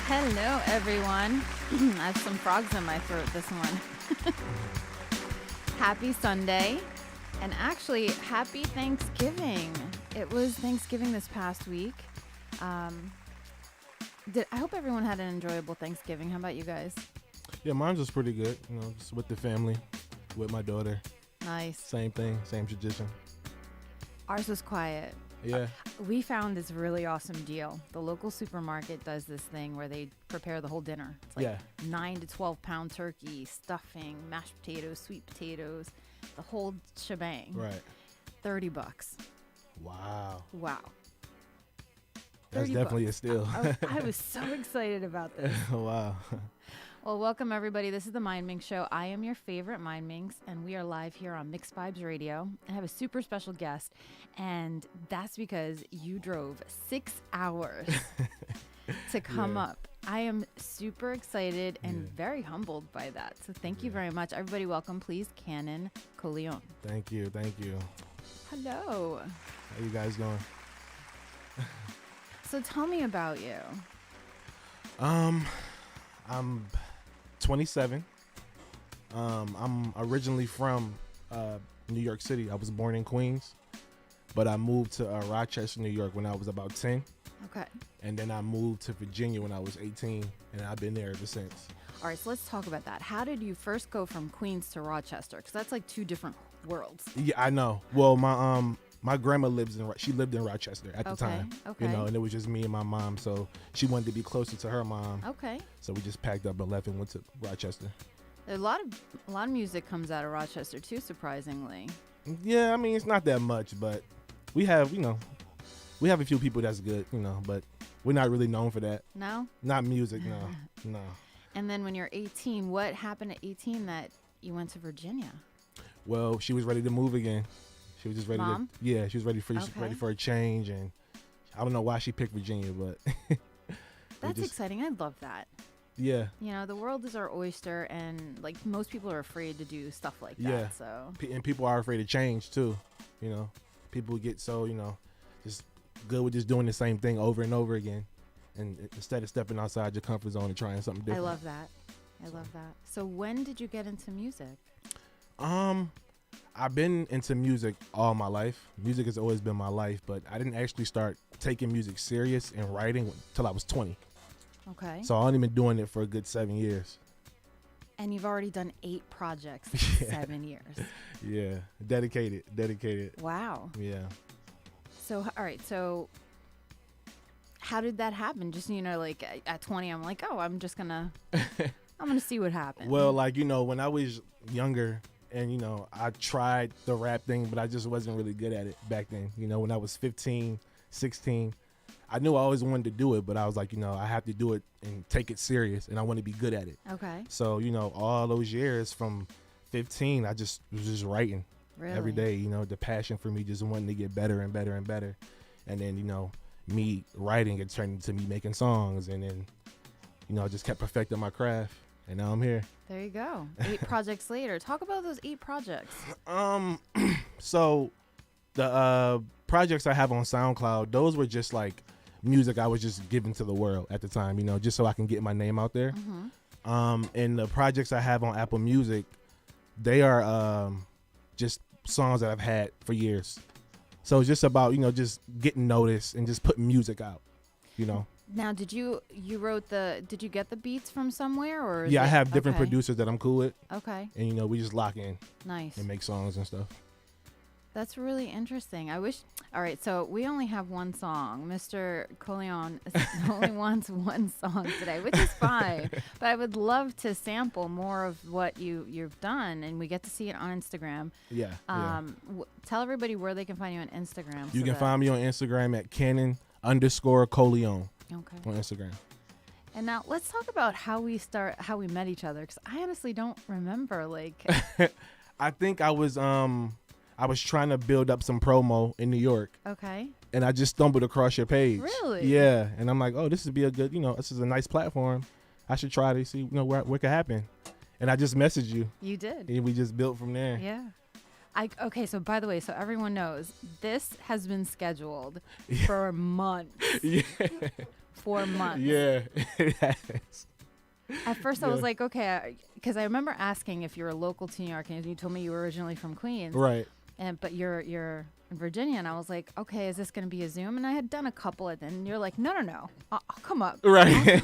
Hello, everyone. I have some frogs in my throat this one. Happy Sunday, and actually, happy Thanksgiving. It was Thanksgiving this past week. I hope everyone had an enjoyable Thanksgiving. How about you guys? Yeah, mine was pretty good. You know, just with the family, with my daughter. Nice. Same thing, same tradition. Ours was quiet. Yeah. We found this really awesome deal. The local supermarket does this thing where they prepare the whole dinner. It's like 9 to 12 pound turkey, stuffing, mashed potatoes, sweet potatoes, the whole shebang. Right. $30. Wow. $30. That's definitely a steal. I was so excited about this. Wow. Well, welcome everybody. This is the Mindminx Show. I am your favorite Mindminx, and we are live here on Mixed Vibes Radio. I have a super special guest, and that's because you drove 6 hours to come up. I am super excited and very humbled by that. So thank you very much. Everybody, welcome, please, Canon Coleon. Thank you. Hello. How you guys doing? So tell me about you. I'm 27. I'm originally from New York City. I was born in Queens, but I moved to Rochester, New York when I was about 10. Okay. And then I moved to Virginia when I was 18, and I've been there ever since. All right, so let's talk about that. How did you first go from Queens to Rochester? Because that's like two different worlds. Yeah, I know. Well, my grandma lived in Rochester at the time. Okay. You know, and it was just me and my mom, so she wanted to be closer to her mom. Okay. So we just packed up and left and went to Rochester. A lot of music comes out of Rochester too, surprisingly. Yeah, I mean it's not that much, but we have a few people that's good, but we're not really known for that. No? Not music, no. And then when you're 18, what happened at 18 that you went to Virginia? Well, she was ready to move again. She was just ready Mom? she was ready for a change, and I don't know why she picked Virginia, but that's exciting. I love that. Yeah. You know, the world is our oyster, and like most people are afraid to do stuff like that. Yeah. So. And people are afraid of change too. People get so just good with just doing the same thing over and over again, and instead of stepping outside your comfort zone and trying something different. I love that. So when did you get into music? I've been into music all my life. Music has always been my life, but I didn't actually start taking music serious and writing until I was 20. Okay. So I've only been doing it for a good 7 years. And you've already done 8 projects in 7 years. Yeah. Dedicated. Wow. Yeah. So, all right. So how did that happen? Just, like at 20, I'm like, oh, I'm going to see what happens. Well, when I was younger, and, I tried the rap thing, but I just wasn't really good at it back then. When I was 15, 16, I knew I always wanted to do it, but I was like, I have to do it and take it serious, and I want to be good at it. Okay. So, all those years from 15, I was just writing every day, the passion for me just wanting to get better and better and better. And then, me writing, it turned into me making songs, and then, I just kept perfecting my craft. And now I'm here. There you go. 8 projects later. Talk about those 8 projects. So the projects I have on SoundCloud, those were just like music I was just giving to the world at the time, just so I can get my name out there. Mm-hmm. And the projects I have on Apple Music, they are just songs that I've had for years. So it's just about, just getting noticed and just putting music out, Now, did you get the beats from somewhere, or? I have different producers that I'm cool with. Okay. And, we just lock in. Nice. And make songs and stuff. That's really interesting. I wish. All right, so we only have one song. Mr. Coleon only wants one song today, which is fine. But I would love to sample more of what you've done, and we get to see it on Instagram. Yeah. Tell everybody where they can find you on Instagram. You can find me on Instagram at Canon_Coleon. Okay. On Instagram. And now let's talk about how we met each other, because I honestly don't remember. Like, I think I was trying to build up some promo in New York. Okay. And I just stumbled across your page. Really? Yeah. And I'm like, oh, this would be a good, this is a nice platform. I should try to see, what could happen. And I just messaged you. You did. And we just built from there. Yeah. Okay, so by the way, so everyone knows, this has been scheduled for months. Yeah. For months. Yeah, it has. At first, I was like, okay, because I remember asking if you were local to New York, and you told me you were originally from Queens. Right. But you're in Virginia, and I was like, okay, is this going to be a Zoom? And I had done a couple, and you're like, no, I'll come up. Right.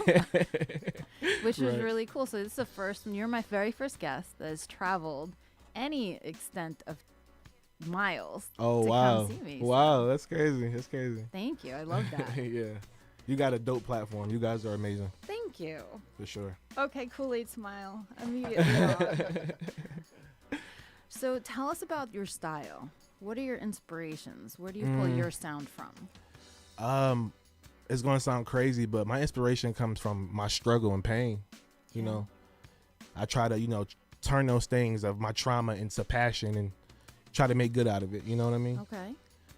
Which was really cool. So this is you're my very first guest that has traveled any extent of miles to come see me. Wow, that's crazy. That's crazy. Thank you. I love that. Yeah. You got a dope platform. You guys are amazing. Thank you. For sure. Okay, Kool-Aid smile. Immediately. So tell us about your style. What are your inspirations? Where do you pull your sound from? It's going to sound crazy, but my inspiration comes from my struggle and pain. You know, I try to, turn those things of my trauma into passion and try to make good out of it. You know what I mean? Okay.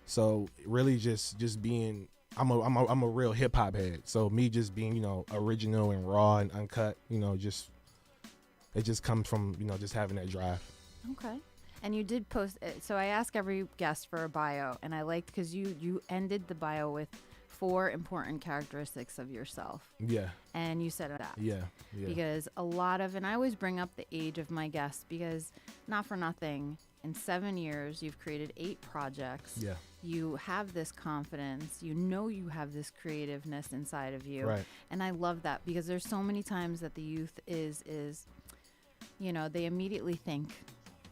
So really just being, I'm a real hip hop head. So me just being, original and raw and uncut, it just comes from, just having that drive. Okay. And you did post it. So I ask every guest for a bio, and I liked because you ended the bio with 4 important characteristics of yourself. Yeah. And you said that. Yeah. Because a lot of, and I always bring up the age of my guests because not for nothing, in 7 years, you've created 8 projects. Yeah. You have this confidence. You have this creativeness inside of you. Right. And I love that because there's so many times that the youth is they immediately think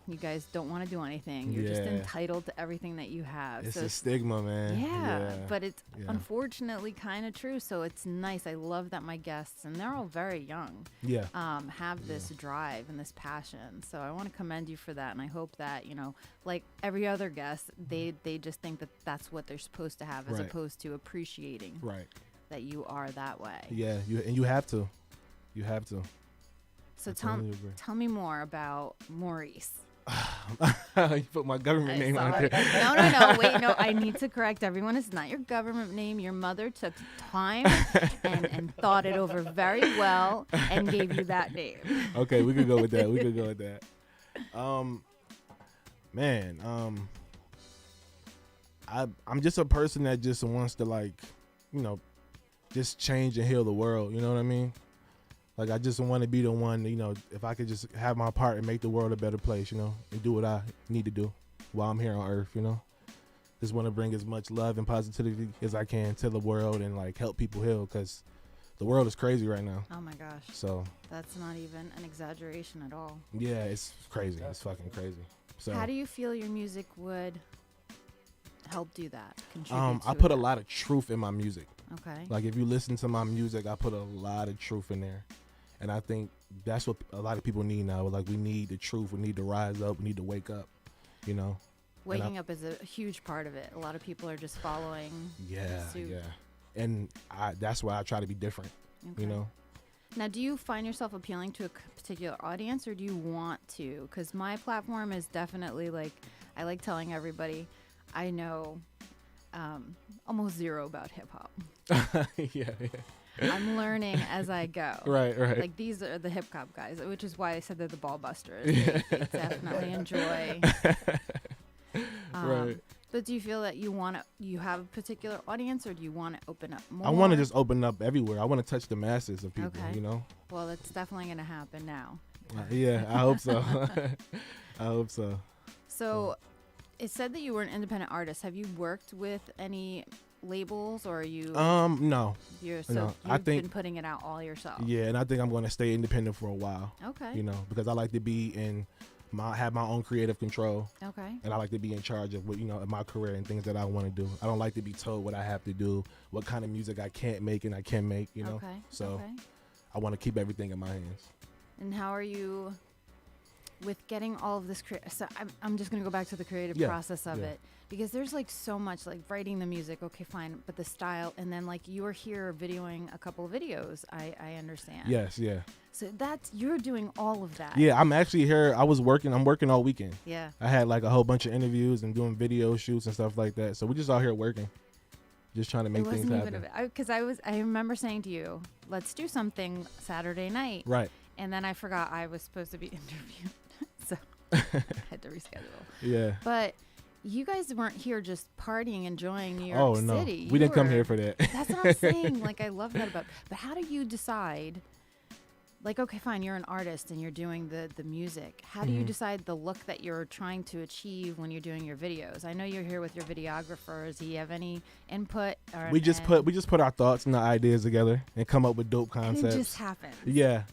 you guys don't want to do anything. You're just entitled to everything that you have. It's a stigma, man. Yeah. But it's unfortunately kind of true. So it's nice. I love that my guests, and they're all very young, have this drive and this passion. So I want to commend you for that. And I hope that, like every other guest, they just think that that's what they're supposed to have as opposed to appreciating that you are that way. Yeah. You have to. You have to. So tell me more about Maurice. You put my government name on there. No. Wait, no. I need to correct everyone. It's not your government name. Your mother took time and thought it over very well and gave you that name. Okay, we could go with that. I'm just a person that just wants to just change and heal the world. You know what I mean? Like, I just want to be the one, if I could just have my part and make the world a better place, and do what I need to do while I'm here on earth, Just want to bring as much love and positivity as I can to the world and, help people heal because the world is crazy right now. Oh, my gosh. So. That's not even an exaggeration at all. Yeah, it's crazy. It's fucking crazy. So. How do you feel your music would help do that? Contribute I put a lot of truth in my music. Okay. Like, if you listen to my music, I put a lot of truth in there. And I think that's what a lot of people need now. Like, we need the truth. We need to rise up. We need to wake up, Waking up is a huge part of it. A lot of people are just following suit. Yeah. And that's why I try to be different, Now, do you find yourself appealing to a particular audience, or do you want to? Because my platform is definitely, I like telling everybody I know almost zero about hip-hop. Yeah. I'm learning as I go. Right. Like, these are the hip hop guys, which is why I said they're the ball busters. They definitely enjoy. Right. But do you feel that you have a particular audience, or do you want to open up more? I want to just open up everywhere. I want to touch the masses of people, Well, it's definitely going to happen now. Yeah, I hope so. I hope so. So it said that you were an independent artist. Have you worked with any labels, or are you no, you've been putting it out all yourself? Yeah, and I think I'm going to stay independent for a while. Okay. Because I like to be in have my own creative control. Okay. And I like to be in charge of what, of my career and things that I want to do. I don't like to be told what I have to do, what kind of music I can't make and I can make, Okay. So Okay. I want to keep everything in my hands. And how are you with getting all of this? So I'm just going to go back to the creative process of it, because there's like so much, like writing the music. Okay, fine. But the style, and then like you are here videoing a couple of videos. I understand. Yes. Yeah. So you're doing all of that. Yeah. I'm actually here. I'm working all weekend. Yeah. I had like a whole bunch of interviews and doing video shoots and stuff like that. So we're just out here working, just trying to make things happen. Because I remember saying to you, let's do something Saturday night. Right. And then I forgot I was supposed to be interviewed. So I had to reschedule. Yeah. But you guys weren't here just partying, enjoying New York City. We didn't come here for that. That's what I'm saying. Like, I love that about. But how do you decide? Like, okay, fine, you're an artist and you're doing the music. How do you decide the look that you're trying to achieve when you're doing your videos? I know you're here with your videographers. Do you have any input? We just put our thoughts and our ideas together and come up with dope concepts. And it just happens. Yeah.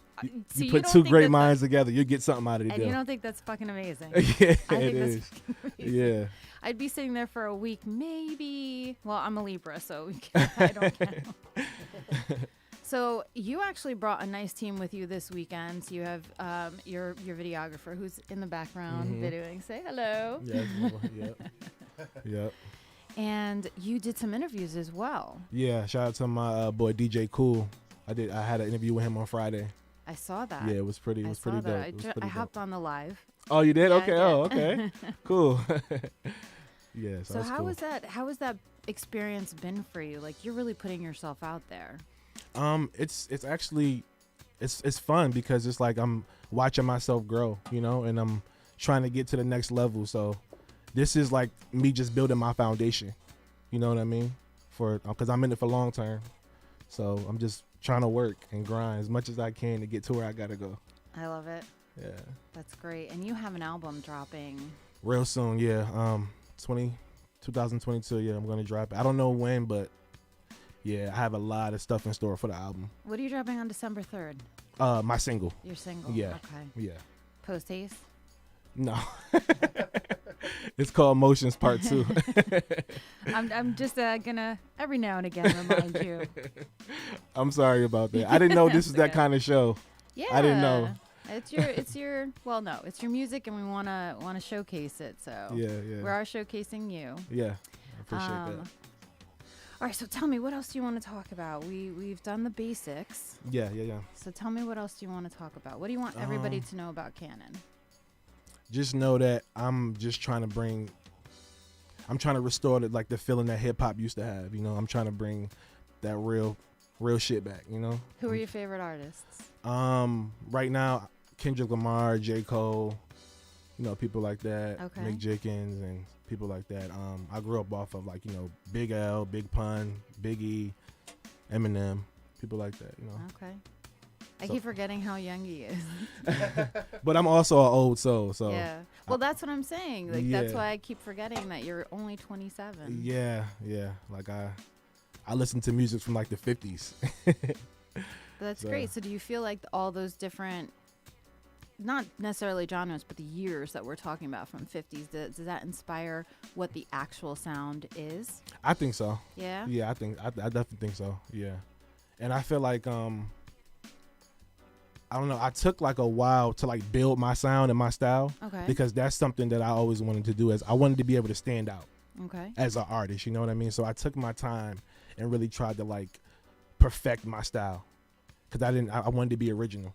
So you put two great minds together, you get something out of it. And you don't think that's fucking amazing? Yeah, I think it that's is. fucking amazing. Yeah. I'd be sitting there for a week, maybe. Well, I'm a Libra, so I don't count. So you actually brought a nice team with you this weekend. So you have your videographer who's in the background videoing. Say hello. Yes. Yep. And you did some interviews as well. Yeah. Shout out to my boy DJ Cool. I had an interview with him on Friday. I saw that. Yeah, it was pretty dope. I hopped on the live. Oh, you did? Yeah, okay. Oh, okay. Cool. Yeah. So how was that? How has that experience been for you? Like, you're really putting yourself out there. It's actually it's fun because it's like I'm watching myself grow, and I'm trying to get to the next level. So this is like me just building my foundation. You know what I mean? Because I'm in it for long term. So I'm just trying to work and grind as much as I can to get to where I gotta go. I love it. Yeah. That's great. And you have an album dropping real soon. Yeah. 2022. Yeah, I'm gonna drop it. I don't know when, but yeah, I have a lot of stuff in store for the album. What are you dropping on December 3rd? My single. Your single? Yeah. Okay. Yeah. Post haste? No. It's called Emotions Part 2. I'm just gonna every now and again remind you. I'm sorry about that. I didn't know this is that kind of show. Yeah. I didn't know. It's your well, no, it's your music, and we wanna showcase it. So yeah. We are showcasing you. Yeah, I appreciate that. All right, so tell me, what else do you want to talk about? We've done the basics. Yeah. So tell me, what else do you want to talk about? What do you want everybody to know about Canon? Just know that I'm just trying to restore the feeling that hip hop used to have. I'm trying to bring that real shit back. Who are your favorite artists? Right now, Kendrick Lamar, J. Cole, people like that. Okay. Mick Jenkins and people like that. I grew up off of Big L, Big Pun, Biggie, Eminem, people like that. Okay. I keep forgetting how young he is. But I'm also an old soul, so. Yeah. Well, that's what I'm saying. Like, that's why I keep forgetting that you're only 27. Yeah. Like I listen to music from like the 50s. That's great. So do you feel like all those different, not necessarily genres, but the years that we're talking about from 50s, does that inspire what the actual sound is? I think so. Yeah? Yeah, I definitely think so. Yeah. And I feel like I don't know. I took like a while to build my sound and my style. Okay. Because that's something that I always wanted to do. I wanted to be able to stand out. Okay. As an artist, you know what I mean? So I took my time and really tried to perfect my style. Because I wanted to be original.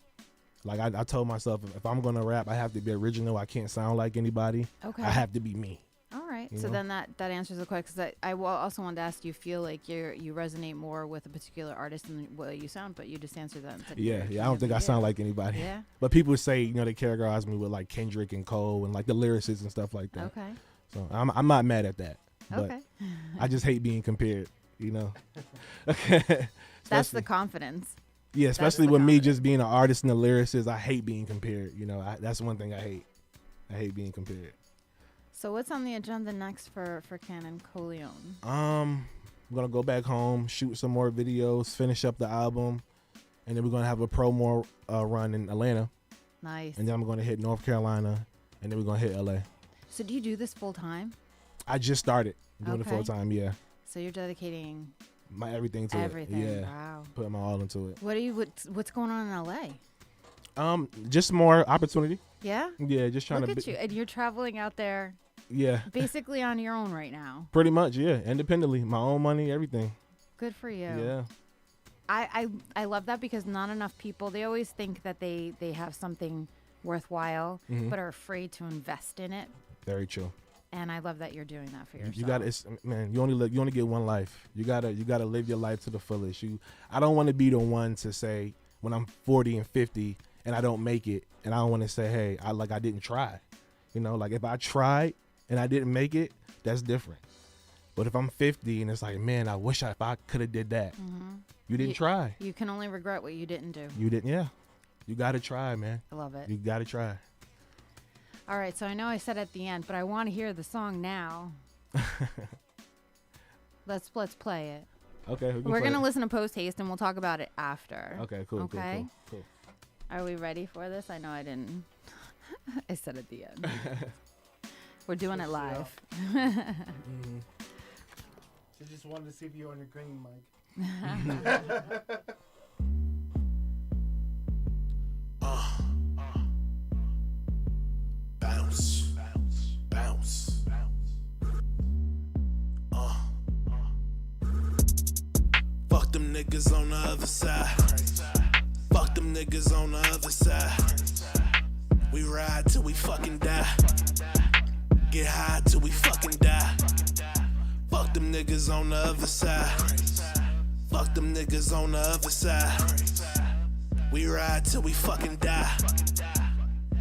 I told myself, if I'm going to rap, I have to be original. I can't sound like anybody. Okay. I have to be me. All right. So then that answers the question. Because I also wanted to ask, do you feel like you resonate more with a particular artist than the way you sound? But you just answered that. Yeah. I don't think I sound like anybody. Yeah. But people say, they characterize me with Kendrick and Cole and the lyricists and stuff like that. Okay. So I'm not mad at that. But okay. I just hate being compared, That's the confidence. Yeah, especially with me just being an artist and a lyricist, I hate being compared. That's one thing I hate. I hate being compared. So what's on the agenda next for Canon Coleon? I'm gonna go back home, shoot some more videos, finish up the album, and then we're gonna have a promo run in Atlanta. Nice. And then I'm gonna hit North Carolina, and then we're gonna hit LA. So do you do this full time? I just started doing it Okay. full time. Yeah, So you're dedicating my everything to everything. it. Yeah, Wow. putting my all into it. What's going on in LA? Just more opportunity. Yeah. Yeah, just trying Look to. at you, and you're traveling out there Yeah, basically on your own right now. pretty much. Yeah, independently, my own money, everything. Good for you. Yeah. I love that because not enough people, they always think that they have something worthwhile, but are afraid to invest in it. Very true. And I love that you're doing that for yourself. You got to, man. You only get one life. You gotta live your life to the fullest. I don't want to be the one to say when I'm 40 and 50 and I don't make it, and I don't want to say, hey, I didn't try. Like if I tried and I didn't make it, that's different. But if I'm 50 and it's like, man, I wish if I could have did that. You didn't try. You can only regret what you didn't do. You didn't. Yeah. You got to try, man. I love it. You got to try. All right, so I know I said at the end, but I want to hear the song now. Let's play it. Okay. We're going to listen to Post Haste and we'll talk about it after. Okay, cool. Okay? Cool. Are we ready for this? I know I didn't. I said at the end. We're doing it live. I just wanted to see if you're on your green mic. Bounce. Fuck them niggas on the other side. Fuck them niggas on the other side. We ride till we fucking die. Get high till we fucking die. Fuck them niggas on the other side. Fuck them niggas on the other side. We ride till we fucking die.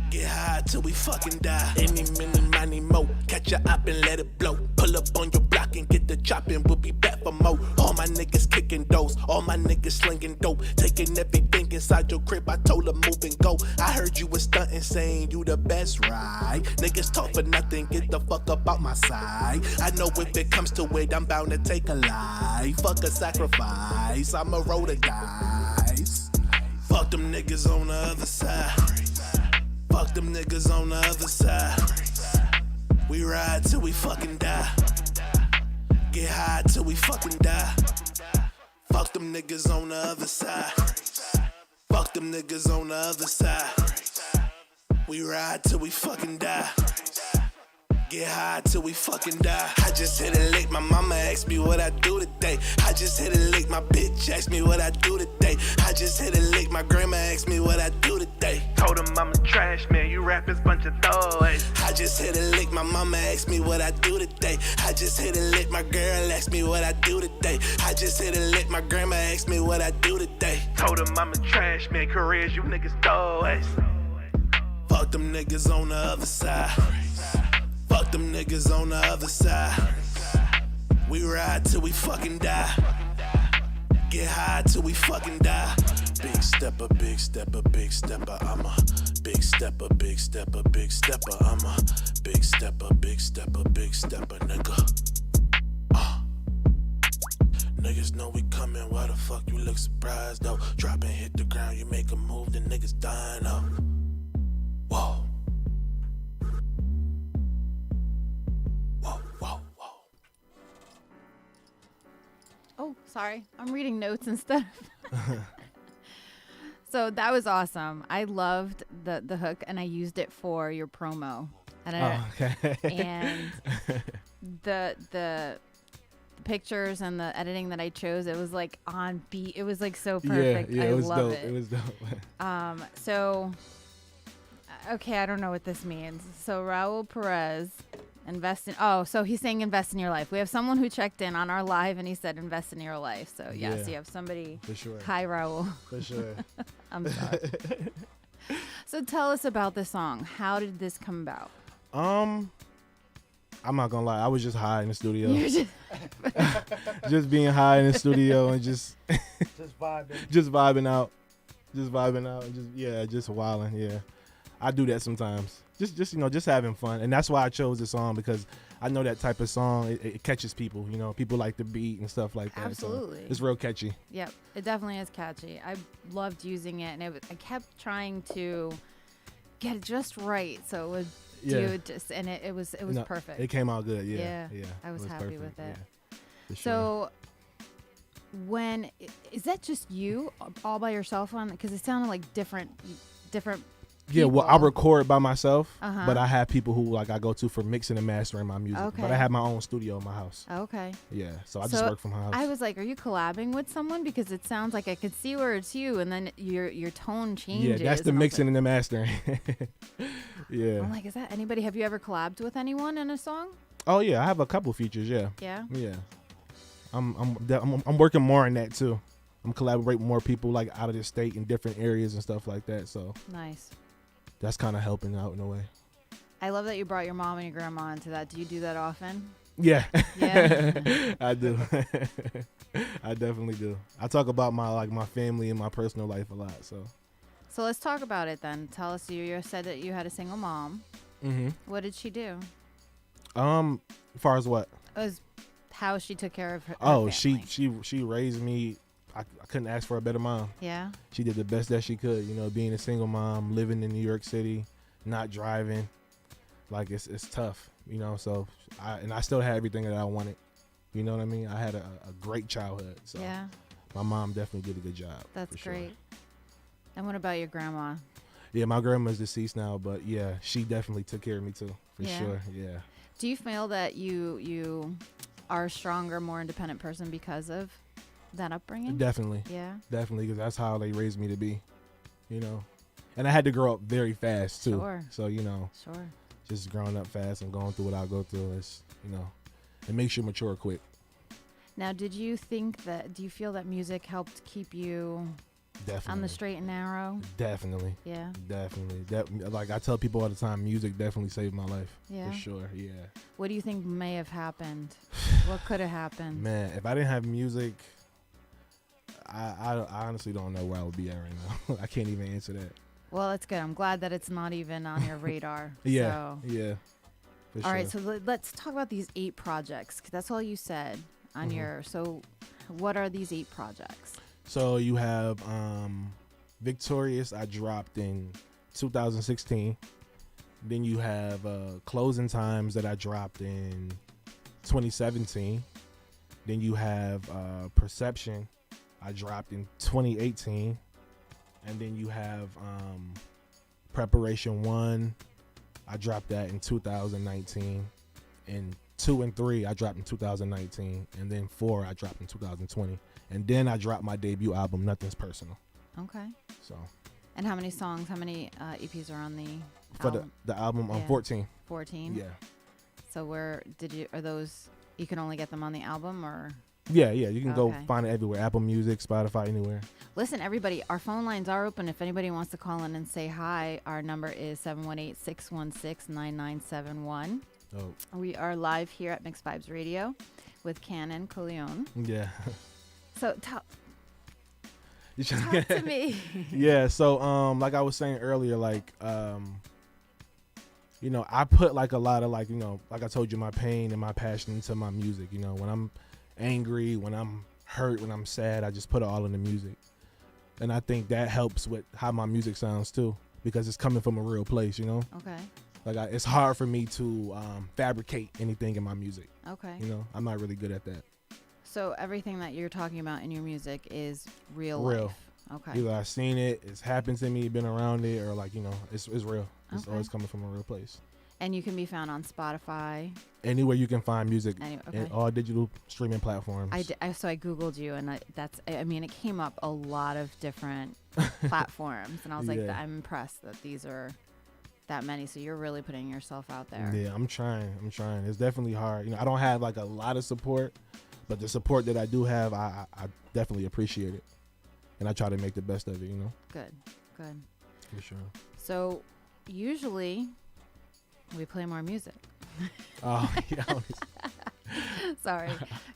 Get high till we fucking die. Any, mini, money, mo. Catch your op and let it blow. Pull up on your block and get the chopping. We'll be back for more. All my niggas kicking doors. All my niggas slinging dope. Taking everything inside your crib. I told her move and go. I heard you was stunting saying you the best, right? Niggas talk for nothing. Get the fuck up out my side. I know if it comes to it, I'm bound to take a life. Fuck a sacrifice. I'ma roll the dice. Fuck them niggas on the other side. Fuck them niggas on the other side. We ride till we fucking die. Get high till we fucking die. Fuck them niggas on the other side. Fuck them niggas on the other side. We ride till we fucking die. Get high till we fucking die. I just hit a lick, my mama asked me what I do today. I just hit a lick, my bitch asked me what I do today. I just hit a lick, my grandma asked me what I do today. Told him I'm a trash man, you rappers bunch of throwaways. I just hit a lick, my mama asked me what I do today. I just hit a lick, my girl asked me what I do today. I just hit a lick, my grandma asked me what I do today. Told him I'm a trash man, careers you niggas throwaways. Fuck them niggas on the other side. Fuck them niggas on the other side. We ride till we fucking die. Get high till we fucking die. Big stepper, big stepper, big stepper. I'm a big stepper, big stepper, big stepper. I'm a big stepper, big stepper, big stepper, nigga. Niggas know we coming, why the fuck you look surprised though? Drop and hit the ground, you make a move, the niggas dying up. Whoa. Oh, sorry. I'm reading notes instead. So that was awesome. I loved the hook, and I used it for your promo. And okay. And the pictures and the editing that I chose, it was like on beat. It was like so perfect. Yeah, I it was love dope. it. It was dope. So, okay, I don't know what this means. So Raul Perez. So he's saying invest in your life. We have someone who checked in on our live and he said invest in your life. So yes, Yeah. you have somebody. For sure. Hi, Raul. For sure. I'm sorry. So tell us about the song. How did this come about? I'm not gonna lie. I was just high in the studio. You're Just being high in the studio and just vibing. just vibing out. And just wilding. Yeah. I do that sometimes. Just having fun. And that's why I chose this song, because I know that type of song, it catches people. People like the beat and stuff like that. Absolutely. So it's real catchy. Yep, it definitely is catchy. I loved using it, and I kept trying to get it just right, so Yeah. You just and it was No, perfect. It came out good. Yeah, Yeah. I was it happy perfect. with it. Yeah, for sure. So when is that just you all by yourself on? Because it sounded like different. Yeah, well, I people. record by myself, Uh-huh. but I have people who like I go to for mixing and mastering my music. Okay. But I have my own studio in my house. Okay. Yeah, so I just So work from my house. I was like, are you collabing with someone? Because it sounds like I could see where it's you, and then your tone changes. Yeah, that's the and I was mixing and the mastering. Yeah. I'm like, is that anybody? Have you ever collabed with anyone in a song? Oh yeah, I have a couple features. Yeah. Yeah. Yeah. I'm working more on that too. I'm collaborating with more people like out of the state in different areas and stuff like that. So Nice. that's kind of helping out in a way. I love that you brought your mom and your grandma into that. Do you do that often? Yeah. Yeah. I do. I definitely do. I talk about my family and my personal life a lot. So. So let's talk about it then. Tell us, you said that you had a single mom. Mm-hmm. What did she do? As far as what? It was how she took care of her Oh, family. she raised me. I couldn't ask for a better mom. Yeah. She did the best that she could. You know, being a single mom, living in New York City, not driving, like it's tough. You know, so I still had everything that I wanted. You know what I mean? I had a great childhood. So Yeah. my mom definitely did a good job. That's for great. Sure. And what about your grandma? Yeah, my grandma's deceased now, but yeah, she definitely took care of me too, for Yeah. sure. Yeah. Do you feel that you are a stronger, more independent person because of that upbringing? Definitely. Yeah. Definitely, because that's how they raised me to be, you know. And I had to grow up very fast too. Sure. So, you know, Sure. just growing up fast and going through what I go through is, you know, it makes you mature quick. Now, do you feel that music helped keep you Definitely. on the straight and narrow? Definitely. Yeah. Definitely. Like I tell people all the time, music definitely saved my life. Yeah. For sure. Yeah. What do you think may have happened? What could have happened? Man, if I didn't have music, I honestly don't know where I would be at right now. I can't even answer that. Well, that's good. I'm glad that it's not even on your radar. Yeah. So. Yeah. For All right, sure. so let's talk about these 8 projects, 'cause that's all you said on Mhm. your. So, what are these 8 projects? So you have Victorious, I dropped in 2016. Then you have Closing Times that I dropped in 2017. Then you have Perception, I dropped in 2018. And then you have Preparation 1, I dropped that in 2019. And 2 and 3 I dropped in 2019. And then 4 I dropped in 2020. And then I dropped my debut album, Nothing's Personal. Okay. So And how many songs, how many EPs are on the for album? the album, I'm Yeah. 14. 14? Yeah. So are those, you can only get them on the album or? Yeah. You can go Okay. find it everywhere. Apple Music, Spotify, anywhere. Listen, everybody, our phone lines are open. If anybody wants to call in and say hi, our number is 718-616-9971. Oh, We are live here at Mixed Vibes Radio with Canon Coleon. yeah. So talk You to me. Yeah, so like I was saying earlier, like you know, I put like a lot of like, you know, like I told you, my pain and my passion into my music. You know, when I'm angry, when I'm hurt, when I'm sad, I just put it all in the music. And I think that helps with how my music sounds too, because it's coming from a real place, you know? Okay. Like it's hard for me to fabricate anything in my music. Okay. You know, I'm not really good at that. So everything that you're talking about in your music is real Real. life. Okay. Either I've seen it, it's happened to me, been around it, or like, you know, it's real. It's Okay. always coming from a real place. And you can be found on Spotify. Anywhere you can find music, Anyway, in okay. all digital streaming platforms. So I Googled you, and I mean, it came up a lot of different platforms, and I was like, Yeah. I'm impressed that these are that many. So you're really putting yourself out there. Yeah, I'm trying. It's definitely hard. You know, I don't have like a lot of support, but the support that I do have, I definitely appreciate it, and I try to make the best of it. You know, Good. for sure. So usually we play more music. Oh, yeah. Sorry,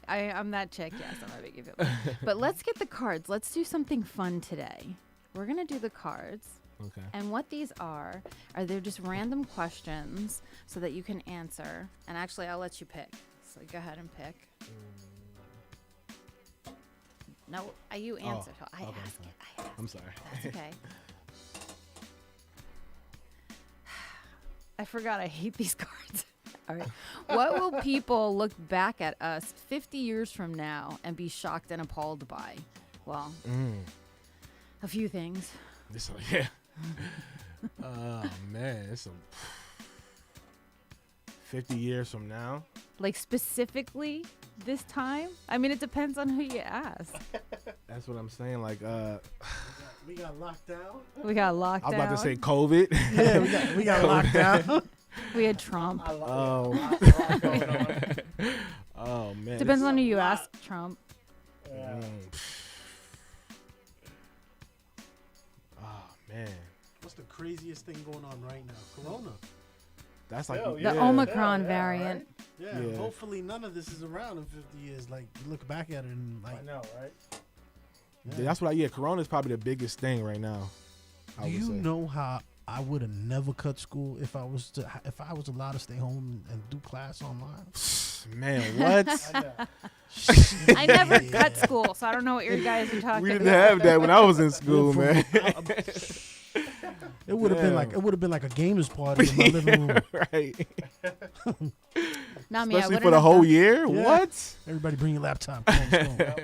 I'm that chick. Yes, I'm gonna make you feel bad. But let's get the cards. Let's do something fun today. We're gonna do the cards. Okay. And what these are they're just random questions so that you can answer. And actually, I'll let you pick. So go ahead and pick. No, you answered. I okay, asked fine. it. I asked I'm it. sorry. That's okay. I forgot I hate these cards. All right. What will people look back at us 50 years from now and be shocked and appalled by? Well, a few things. Yeah. Oh, man. It's 50 years from now. Like specifically this time? I mean, it depends on who you ask. That's what I'm saying. Like, We got locked down. We got locked I was down. about to say COVID. Yeah, we got locked down. We had Trump. Oh, oh man. Depends on who you ask, Trump. Yeah. Oh man. What's the craziest thing going on right now? Corona. That's like Hell The yeah. Omicron Yeah, variant. Yeah, Yeah. hopefully none of this is around in 50 years. Like, you look back at it and like, I know, right? yeah. That's what Corona is probably the biggest thing right now. I Do would you say. know how I would have never cut school if I was allowed to stay home and do class online? Man, what? I know. I never cut school, so I don't know what your guys are talking We didn't about. have that when I was in school, From- man. It would have been Damn. like a gamers party in my living room. Right. Not me. I Especially wouldn't for the have whole done- year. Yeah. What? Everybody bring your laptop. Come on, let's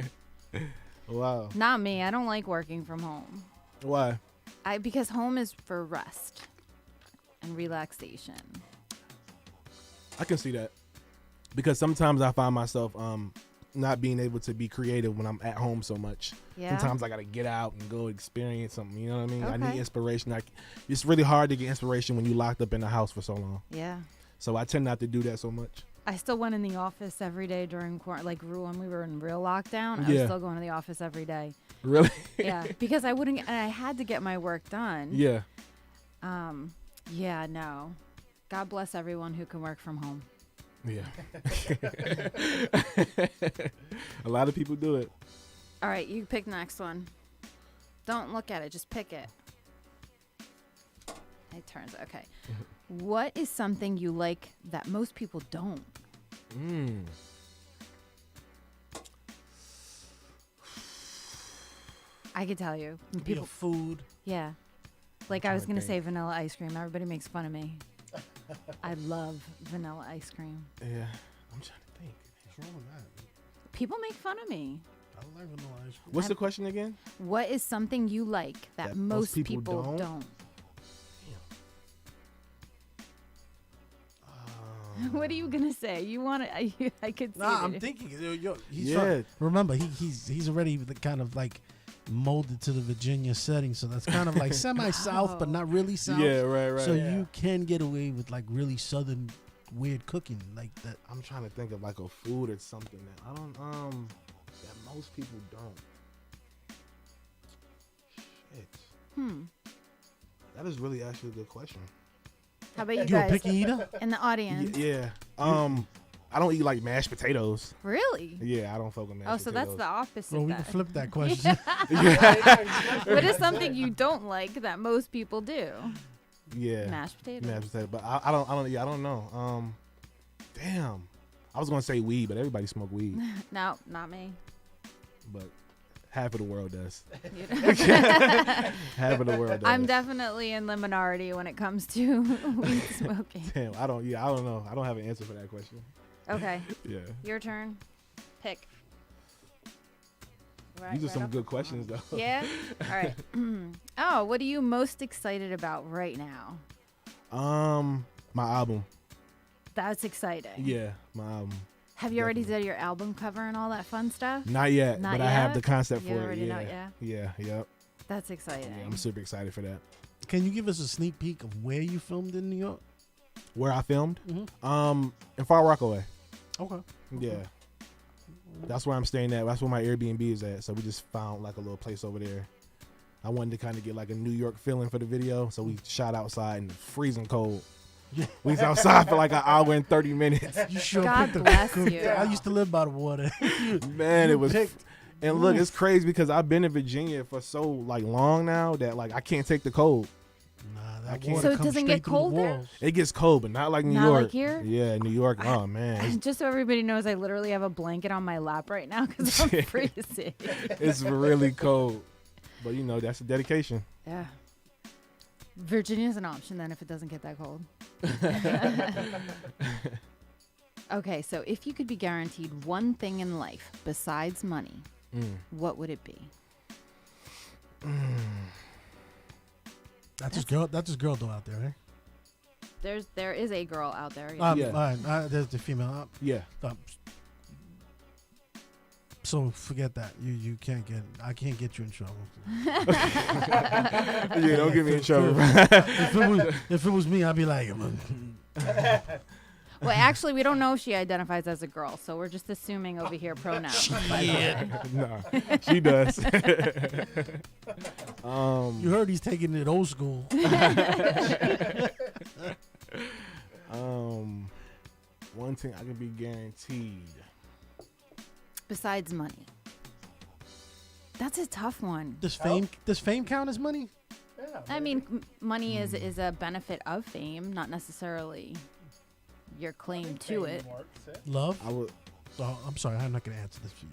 go. Wow. Not me. I don't like working from home. Why? Because home is for rest and relaxation. I can see that. Because sometimes I find myself not being able to be creative when I'm at home so much. Yeah. Sometimes I got to get out and go experience something. You know what I mean? I Okay. need inspiration. It's really hard to get inspiration when you're locked up in the house for so long. Yeah. So I tend not to do that so much. I still went in the office every day during quarantine. Like when we were in real lockdown, I was Yeah. still going to the office every day. Really? Yeah, because I wouldn't, and I had to get my work done. Yeah. Yeah, no. God bless everyone who can work from home. Yeah. A lot of people do it. All right, you pick next one. Don't look at it, just pick it. It turns, okay. What is something you like that most people don't? I could tell you. People, food. Yeah. Like I was trying going to to say vanilla ice cream. Everybody makes fun of me. I love vanilla ice cream. Yeah. I'm trying to think. What's wrong with that? People make fun of me. I like vanilla ice cream. What's the question again? What is something you like that most people don't? What are you gonna say? You want to? I could see. Nah, I'm it. thinking. He's Yeah. remember, he's already kind of like molded to the Virginia setting, so that's kind of like semi-south, but not really south. Yeah, right. So Yeah. you can get away with like really southern weird cooking like that. I'm trying to think of like a food or something that I don't that most people don't. Shit. That is really actually a good question. How about you You a guys picky eater? in the audience? Yeah. I don't eat like mashed potatoes. Really? Yeah, I don't fuck with mashed Oh, potatoes. so that's the opposite. Well, we then. can flip that question. What is something you don't like that most people do? Yeah. Mashed potatoes. Mashed potatoes. But I don't know. Damn. I was gonna say weed, but everybody smoke weed. No, not me. But half of the world does. You don't. Half of the world does. I'm definitely in the minority when it comes to weed smoking. Damn, I don't know. I don't have an answer for that question. Okay, Yeah. your turn. Pick. Right, These are right some off good the- questions though. Yeah. All right. Oh, what are you most excited about right now? My album. That's exciting. Yeah, my album. Have you already did your album cover and all that fun stuff? Not yet, Not but I have yet? the concept You for it. already Yeah. know, yeah? Yeah, yep. That's exciting. Yeah, I'm super excited for that. Can you give us a sneak peek of where you filmed in New York? Where I filmed? Mm-hmm. In Far Rockaway. Okay. Yeah. That's where I'm staying at. That's where my Airbnb is at. So we just found like a little place over there. I wanted to kind of get like a New York feeling for the video. So we shot outside in the freezing cold. Yeah. We was outside for like an hour and 30 minutes. You sure God picked a bless good- you. I used to live by the water. Man, You it was. picked- And look, it's crazy because I've been in Virginia for so like long now that like I can't take the cold. Nah, I that can't- water So it comes doesn't straight get through the cold there? walls. It gets cold, but not like New Not York. like here? Yeah, New York. Oh man, it's, Just so everybody knows, I literally have a blanket on my lap right now because I'm freezing. it's really cold. But you know that's a dedication. Yeah. Virginia's an option then if it doesn't get that cold. Okay, so if you could be guaranteed one thing in life besides money, what would it be? That's his girl. That's his girl though out there, right? There is a girl out there. Yeah. There's the female. Yeah. So forget that. You can't get. I can't get you in trouble. Yeah, don't get me in trouble. If it was me, I'd be like, Well, actually, we don't know if she identifies as a girl, so we're just assuming over here pronouns. yeah. No, she does. You heard he's taking it old school. One thing I can be guaranteed. Besides money. That's a tough one. Does fame count as money? Yeah, I mean, money is a benefit of fame, not necessarily your claim to it. Love? I would. Oh, I'm sorry, I'm not gonna answer this for you.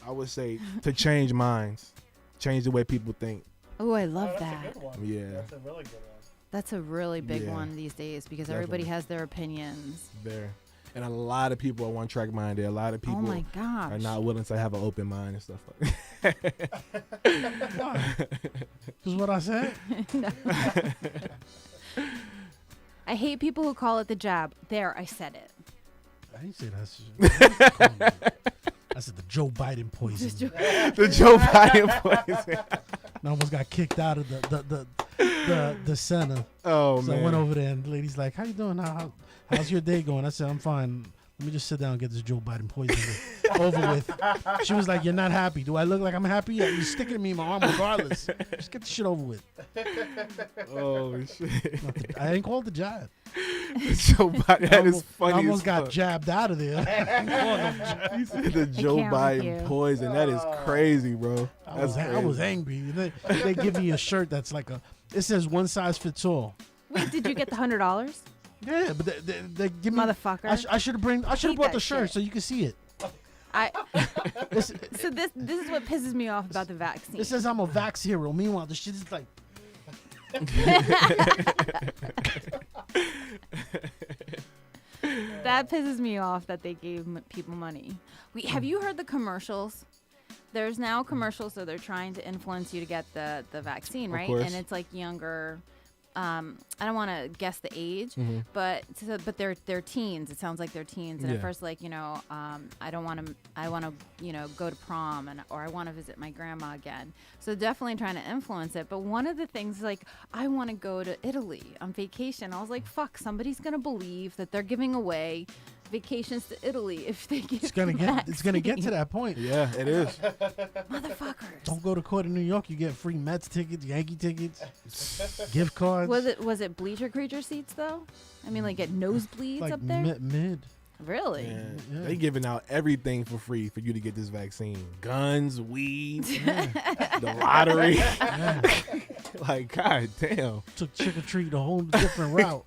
I would say to change minds, change the way people think. Oh, I love That's that. a good one. Yeah. That's a really good one. That's a really big Yeah. one these days because everybody Definitely. has their opinions. There, and a lot of people are one track minded. A lot of people Oh my gosh. are not willing to have an open mind and stuff like that. Why? This is what I said. I hate people who call it the jab. There, I said it. I didn't say that. I said the Joe Biden poison. The Joe Biden poison. I almost got kicked out of the center. Oh So man. I went over there and the lady's like, "How you doing? How's your day going?" I said, "I'm fine. Let me just sit down and get this Joe Biden poison over with." She was like, "You're not happy. Do I look like I'm happy? Yeah, you're sticking to me in my arm regardless. Just get the shit over with." Oh shit. I ain't called the jab. Joe Biden. That is funny. I almost as got fuck. jabbed out of there. You said the Joe can't with Biden you. poison. That is crazy, bro. I That's was crazy. angry. They give me a shirt that's like it says one size fits all. Wait, did you get the $100? Yeah, but they give me Motherfucker. I should have brought that the shirt shit. so you can see it. So this is what pisses me off about the vaccine. It says I'm a vax hero. Meanwhile, the shit is like That pisses me off that they gave people money. Have you heard the commercials? There's now commercials, so they're trying to influence you to get the vaccine, right? course. And it's like younger. I don't want to guess the age, Mhm. but they're teens. It sounds like they're teens. And Yeah. at first, like I want to go to prom or I want to visit my grandma again. So definitely trying to influence it. But one of the things like I want to go to Italy on vacation. I was like, fuck, somebody's gonna believe that they're giving away vacations to Italy if they give it's gonna get to that point. Yeah, it is. motherfuckers. Don't go to court in New York. You get free Mets tickets, Yankee tickets, gift cards. Was it bleacher creature seats though? I mean, like get nosebleeds like up there. mid. Really? Man, Yeah. They giving out everything for free for you to get this vaccine. Guns, weed, the lottery. Yeah. Like, god damn. Took trick or treat a whole different route.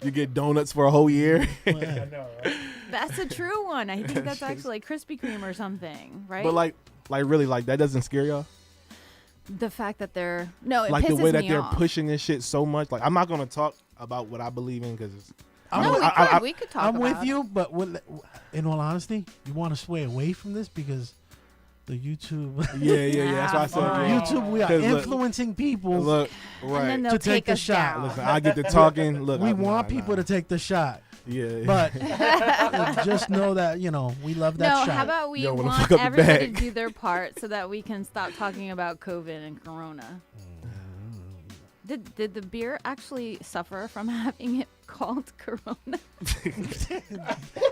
You get donuts for a whole year. I know, right? That's a true one. I think that's actually like Krispy Kreme or something, right? But like really, like that doesn't scare y'all? the fact that they're it Like the pisses way that me they're off. pushing this shit so much. Like, I'm not gonna talk about what I believe in because We could talk I'm with about you, but in all honesty, you want to sway away from this because the YouTube, yeah. That's why I said Fine. yeah. YouTube, we are 'Cause look- influeing people. Look, And right. then they'll To take the us shot. down. Listen, I get to talking. Look, we I- want nah, people nah. to take the shot, Yeah. but just know that we love that No, shot. how about we You don't wanna want fuck up the everybody to bag. do their part so that we can stop talking about COVID and Corona? Did the beer actually suffer from having it called Corona?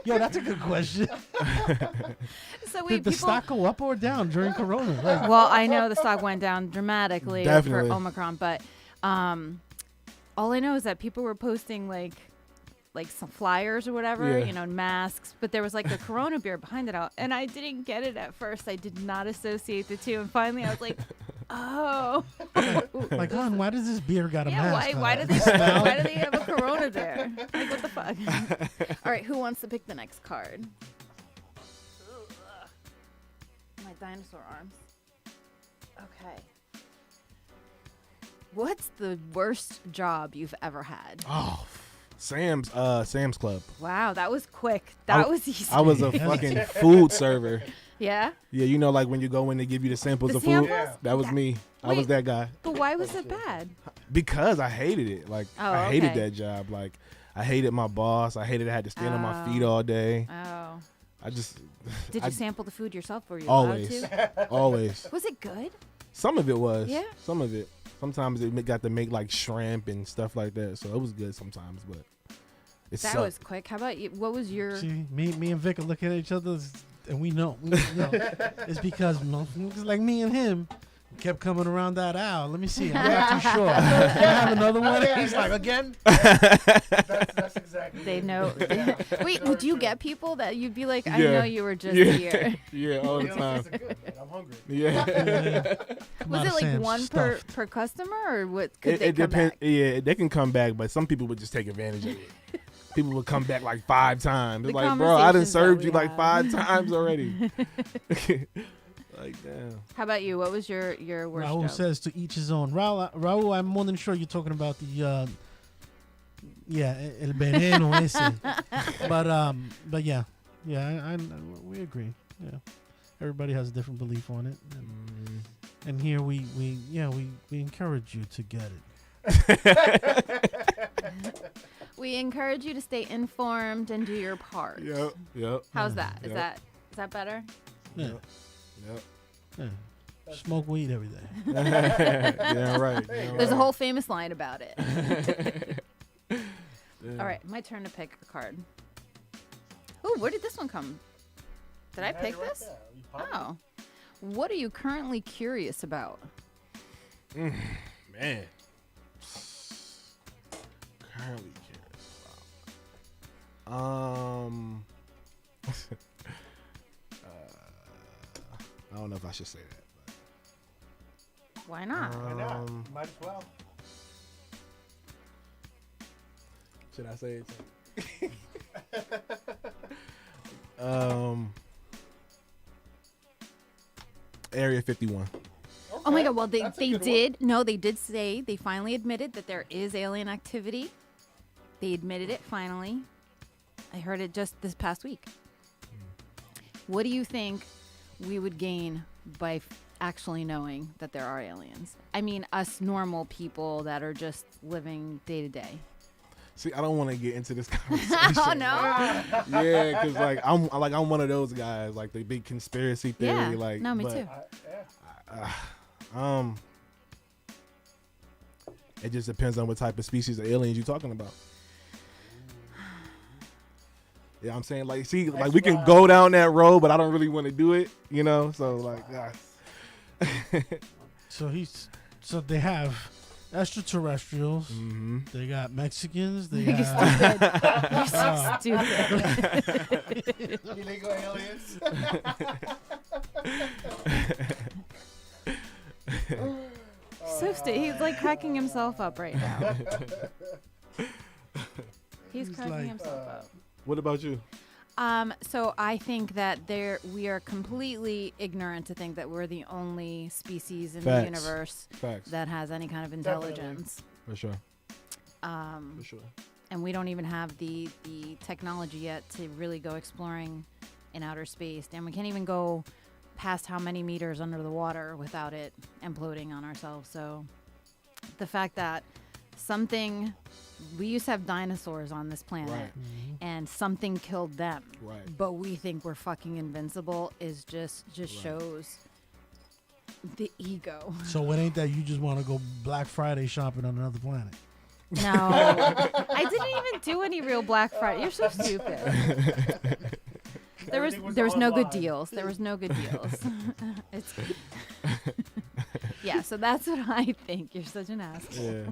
Yo, that's a good question. So Did the people. stock go up or down during Corona? Like, Well, I know the stock went down dramatically Definitely. for Omicron, but all I know is that people were posting like some flyers or whatever, Yeah. masks, but there was like a Corona beer behind it all, and I didn't get it at first. I did not associate the two, and finally I was like, oh, like, hon, why does this beer got a yeah. mask? Why on do it? they have a Corona there? Like, what the fuck? All right, who wants to pick the next card? My dinosaur arms. Okay. What's the worst job you've ever had? Oh, Sam's Club. Wow, that was quick. That was easy. I was a fucking food server. Yeah? Yeah, you know, like when you go in, they give you the samples The of samples? food. That was me. I was Wait. that guy. But why was it bad? Because I hated it. Like, Oh, I hated okay. that job. Like, I hated my boss. I hated I had to stand on my feet all day. Oh. I just... Did I- you sample the food yourself? Were you Always. allowed to? Always. Was it good? Some of it was. Yeah? Some of it. Sometimes it got to make like shrimp and stuff like that. So it was good sometimes, but it That sucked. was quick. How about you? What was your... See, me and Vic are looking at each other, and we know. It's because niggas like me and him kept coming around that aisle. Let me see. I'm not too sure. Can I have another one? He's like, again? That's exactly. They know. Wait, would you get people that you'd be like, I Yeah. know you were just Yeah. here? Yeah, all the You know, time. this is good, man. I'm hungry. Yeah. Was it like one per customer, or what? Could they It come depends. back? Yeah, they can come back, but some people would just take advantage of it. People would come back like 5 times. The It's like, bro, I done conversations that served we you like have. 5 times already. Like, damn. How about you? What was your worst Raul job? says to each his own. Raul, I'm more than sure you're talking about the el veneno ese. But yeah, I we agree. Yeah, everybody has a different belief on it, and here we encourage you to get it. We encourage you to stay informed and do your part. Yep. How's that? Is Yep. that better? Yeah, Yep. yeah. Smoke weed every day. Yeah, right. There's a whole famous line about it. All right, my turn to pick a card. Ooh, where did this one come? Did I pick this? Oh. What are you currently curious about? Man. Currently curious about. I don't know if I should say that. Why not? Why not? Might as well. Should I say it? Area 51. Oh my God! Well, they That's a good did. No, they did say they finally admitted that there is alien activity. They admitted it finally. I heard it just this past week. What do you think we would gain by actually knowing that there are aliens? I mean, us normal people that are just living day to day. See, I don't want to get into this conversation. Oh no! Yeah, because I'm one of those guys, like the big conspiracy theory. Yeah. Like, No, me but, too. It just depends on what type of species of aliens you're talking about. Yeah, I'm saying, like, see, like, we can go down that road, but I don't really want to do it, you know? So, like, So they have extraterrestrials. mm-hmm. They got Mexicans. They You're have so stupid. Illegal aliens. So stupid. He's like cracking himself up right now. He's He's cracking like, himself up. What about you? So I think that we are completely ignorant to think that we're the only species in the Facts. universe Facts. that has any kind of Definitely. intelligence. For sure. For sure. And we don't even have the technology yet to really go exploring in outer space. And we can't even go past how many meters under the water without it imploding on ourselves. So the fact that we used to have dinosaurs on this planet Right. and something killed them, Right. but we think we're fucking invincible is just shows the ego. So it ain't that you just want to go Black Friday shopping on another planet. No, I didn't even do any real Black Friday. You're so stupid. There was no good online. deals. There was no good deals. It's yeah. So that's what I think. You're such an asshole. Yeah.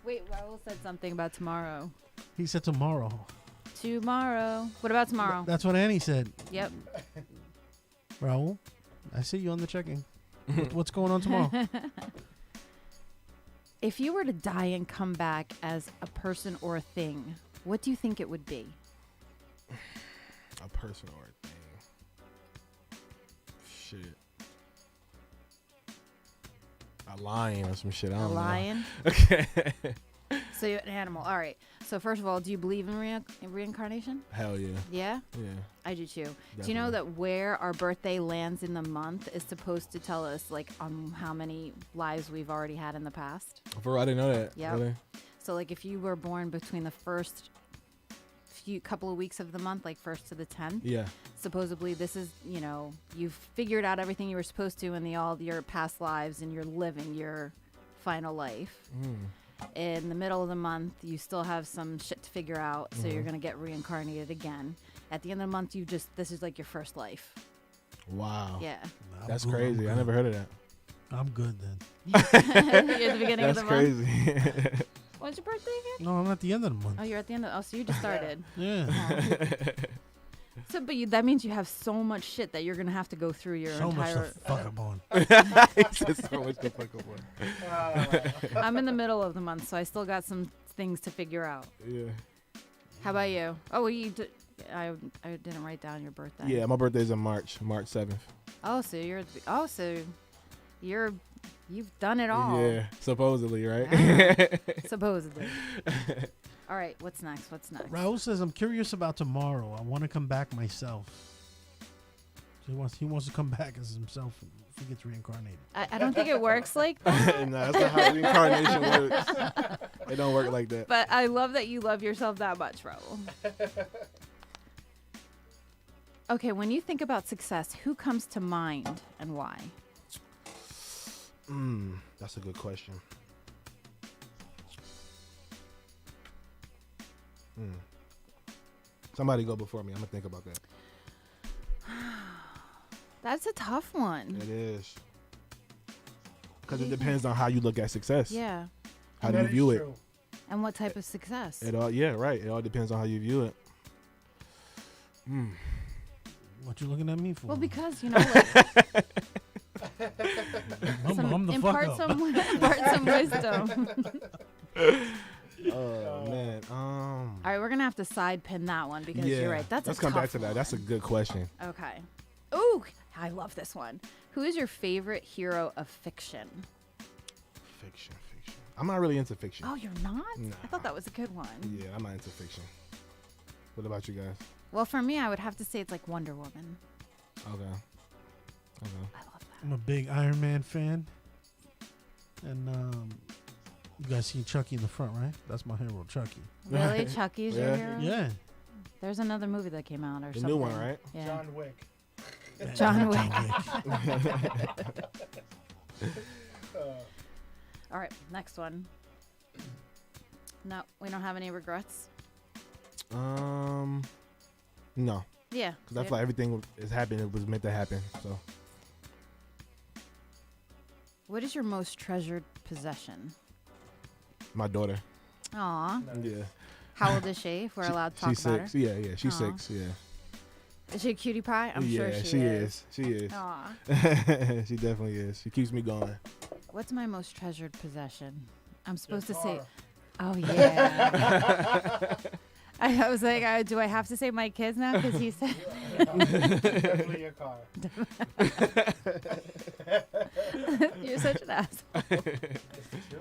Wait, Raul said something about tomorrow. He said tomorrow. Tomorrow. What about tomorrow? That's what Annie said. Yep. Raul, I see you on the checking. What's going on tomorrow? If you were to die and come back as a person or a thing, what do you think it would be? A person or a thing. Shit. A lion or some shit. I A don't lion? know. Okay. So you're an animal. All right. So first of all, do you believe in reincarnation? Hell yeah. Yeah? Yeah. I do too. Do Definitely. you know that where our birthday lands in the month is supposed to tell us like on how many lives we've already had in the past? For real, I didn't know that. Yep. Really? So like if you were born between the first couple of weeks of the month, like 1st to the 10th, Yeah. supposedly this is, you've figured out everything you were supposed to in all your past lives and you're living your final life. In the middle of the month, you still have some shit to figure out, so you're going to get reincarnated again. At the end of the month, this is like your first life. Wow. Yeah. That's crazy. I never heard of that. I'm good then. You're at the beginning of That's the crazy. month. When's your birthday again? No, I'm at the end of the month. Oh, you're at the end of. Oh, so you just started. Yeah. So, but that means you have so much shit that you're gonna have to go through your So much entire. to fuck up on. He said so much to fuck up on. I'm in the middle of the month, so I still got some things to figure out. Yeah. How about you? Oh, well, I didn't write down your birthday. Yeah, my birthday's in March 7th. Oh, so you've done it all. Yeah, supposedly, right? Supposedly. All right, what's next? Raul says, I'm curious about tomorrow. I want to come back myself. So he wants to come back as himself if he gets reincarnated. I don't think it works like that. No, that's not how reincarnation works. It don't work like that. But I love that you love yourself that much, Raul. Okay, when you think about success, who comes to mind and why? That's a good question. Somebody go before me. I'm gonna think about that. That's a tough one. It is. Because it depends on how you look at success. Yeah. How do you view it? And what type of success? It all, yeah, right. It all depends on how you view it. What you looking at me for? Well, because, like, I'm the fuck impart up. some wisdom. Oh, man. All right, we're going to have to side pin that one because yeah. you're right. Let's come back to that. That's a good question. Okay. Ooh, I love this one. Who is your favorite hero of fiction? Fiction. I'm not really into fiction. Oh, you're not? Nah. I thought that was a good one. Yeah, I'm not into fiction. What about you guys? Well, for me, I would have to say it's like Wonder Woman. Okay. I love that. I'm a big Iron Man fan. And you guys seen Chucky in the front, right? That's my hero, Chucky. Really? Chucky's your Yeah. hero? Yeah. There's another movie that came out or The something. new one, right? Yeah. John Wick. John Wick. All right, next one. No, we don't have any regrets. No. Yeah. Because I feel like everything is happening. It was meant to happen. So. What is your most treasured possession? My daughter. Aw. Yeah. How old is she? If we're allowed to talk she's about 6. her. Yeah. She's Aw. 6. Yeah. Is she a cutie pie? I'm sure yeah, she is. She is. Aw. She definitely is. She keeps me going. What's my most treasured possession? I'm supposed to Your say. car. Oh yeah. I was like, do I have to say my kids now? Because he said. Definitely your car. You're such an asshole. It's true.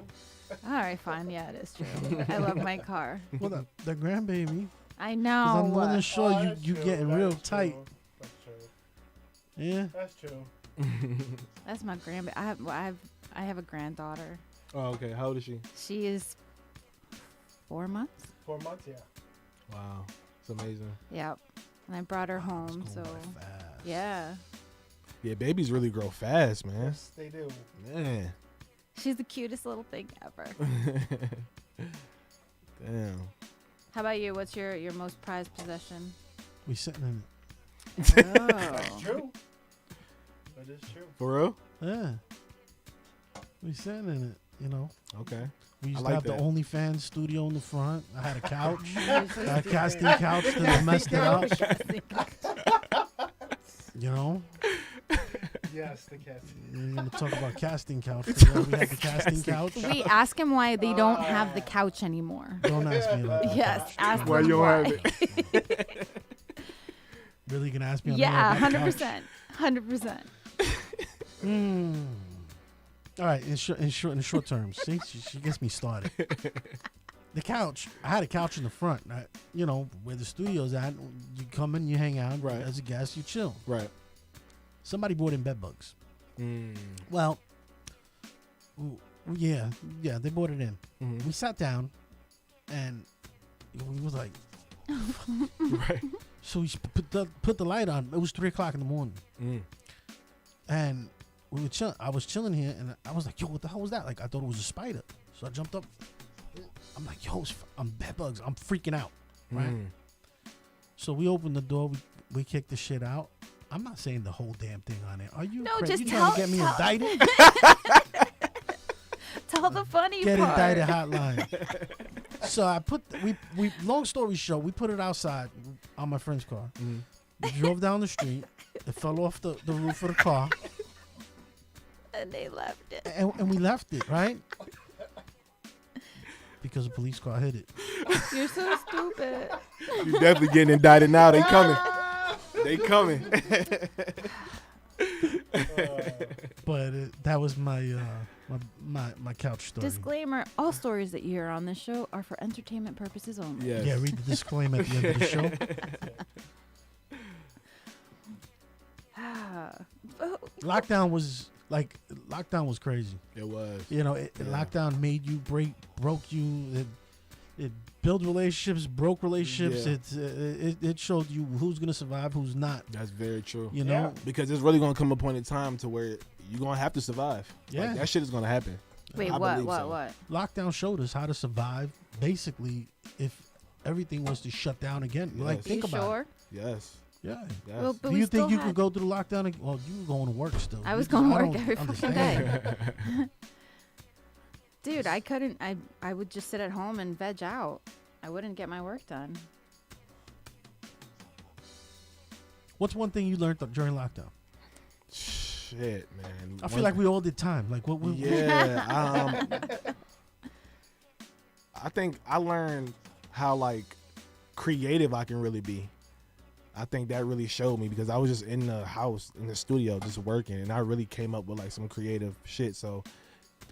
All right, fine. Yeah, it is true. I love my car. Well, the grandbaby. I 'Cause know. I'm more than sure Oh, you that's true. getting That's real true. tight. That's true. Yeah. That's true. That's my grandbaby. I have a granddaughter. Oh, okay. How old is she? She is 4 months. 4 months, yeah. Wow. It's amazing. Yep. And I brought her home. It's So going by fast. yeah, Yeah, babies really grow fast, man. Yes, they do. Man. she's the cutest little thing ever. Damn. How about you? What's your most prized possession? We sitting in That's Oh. true. That is true. For real? it. Yeah. We sitting in it, you know. Okay. We used I to like have that. the OnlyFans studio in the front. I had a couch. Usually a do casting couch that I messed it up. that. You know. Yes, the cat. We're gonna talk about casting couch. Yeah, we had the casting couch. We ask him why they don't have the couch anymore. Don't ask me about that. Yes, ask Why them you don't why. have it? Really gonna ask me? Yeah, about 100%, 100%. All right, in short terms. See, she gets me started. The couch. I had a couch in the front. Where the studio's at. You come in, you hang out. Right. As a guest, you chill. Right. Somebody brought in bed bugs. Well, yeah, they brought it in. Mm-hmm. We sat down, and we was like, Right. so we put the light on. It was 3:00 in the morning, and we were chill. I was chilling here, and I was like, "Yo, what the hell was that?" Like, I thought it was a spider, so I jumped up. I'm like, "Yo, I'm bed bugs." I'm freaking out, right? So we opened the door. We kicked the shit out. I'm not saying the whole damn thing on there. Are you? No, crazy? just you trying to get me indicted? Tell the funny Get part. indicted hotline. So I put we long story short, we put it outside on my friend's car. We drove down the street. It fell off the roof of the car, And they left it. and we left it, right? Because a police car hit it. You're so stupid. You definitely getting indicted now. They coming. They coming. But that was my couch story. Disclaimer, all stories that you hear on this show are for entertainment purposes only. Yes. Yeah, read the disclaimer at the end of the show. Lockdown was crazy. It was. Lockdown made you broke you. It built relationships, broke relationships. Yeah. It showed you who's gonna survive, who's not. That's very true. You know, Because there's really gonna come a point in time to where you're gonna have to survive. Yeah. Like, that shit is gonna happen. Wait, I what? believe so. What? lockdown showed us how to survive. Basically, if everything was to shut down again, Yes. like think You about sure? it. Yes. Yeah. Yes. Well, but Do we you still think you had- could go through lockdown again? Well, you were going to work still. I was going to I work don't every fucking understand. day. Dude, I couldn't. I would just sit at home and veg out. I wouldn't get my work done. What's one thing you learned during lockdown? Shit, man. I feel like we all did time. Like what? Yeah. I think I learned how like creative I can really be. I think that really showed me because I was just in the house in the studio just working, and I really came up with like some creative shit. So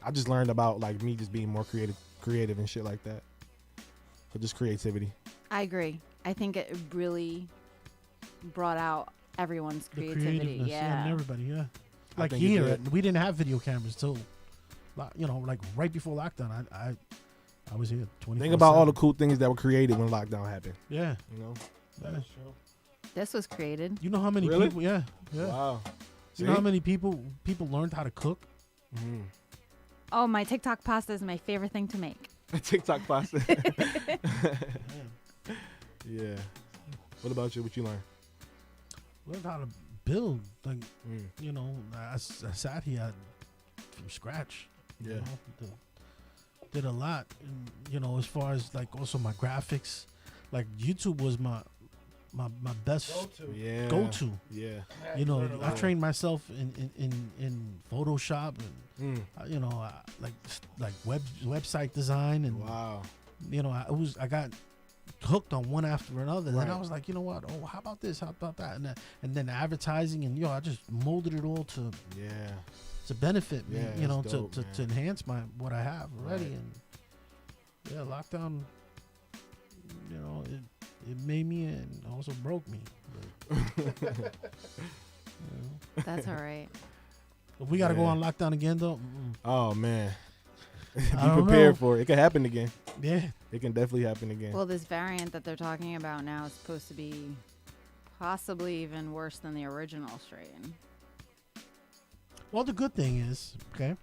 I just learned about like me just being more creative and shit like that. So just creativity. I agree. I think it really brought out everyone's The creativity. creativeness, Yeah. and everybody, yeah. I Like think it here, did. we didn't have video cameras till, like right before lockdown. I was here 24/7. Think about all the cool things that were created when lockdown happened. Yeah. You know? Yeah. This was created. You know how many Really? people? Yeah. Wow. You know how many people learned how to cook? Mm-hmm. Oh, my TikTok pasta is my favorite thing to make. TikTok pasta. Yeah. What about you? What you learned? Learned how to build. Like Mm. I sat here from scratch. Yeah. You know, did a lot. And, as far as like also my graphics, like YouTube was my best Yeah. go-to. Yeah. I trained myself in Photoshop and like website design and Wow. I got hooked on one after another. Right. Then I was like, you know what? Oh, how about this? How about that? And then advertising and I just molded it all to benefit me. Yeah, that's dope, to man. enhance what I have already. Right. And yeah, lockdown. It made me and also broke me. But, That's all right. if we got to go Yeah. on lockdown again, though. Oh man. Be I don't prepared know. for it. It could happen again. Yeah. It can definitely happen again. Well, this variant that they're talking about now is supposed to be possibly even worse than the original strain. Well, the good thing is, okay,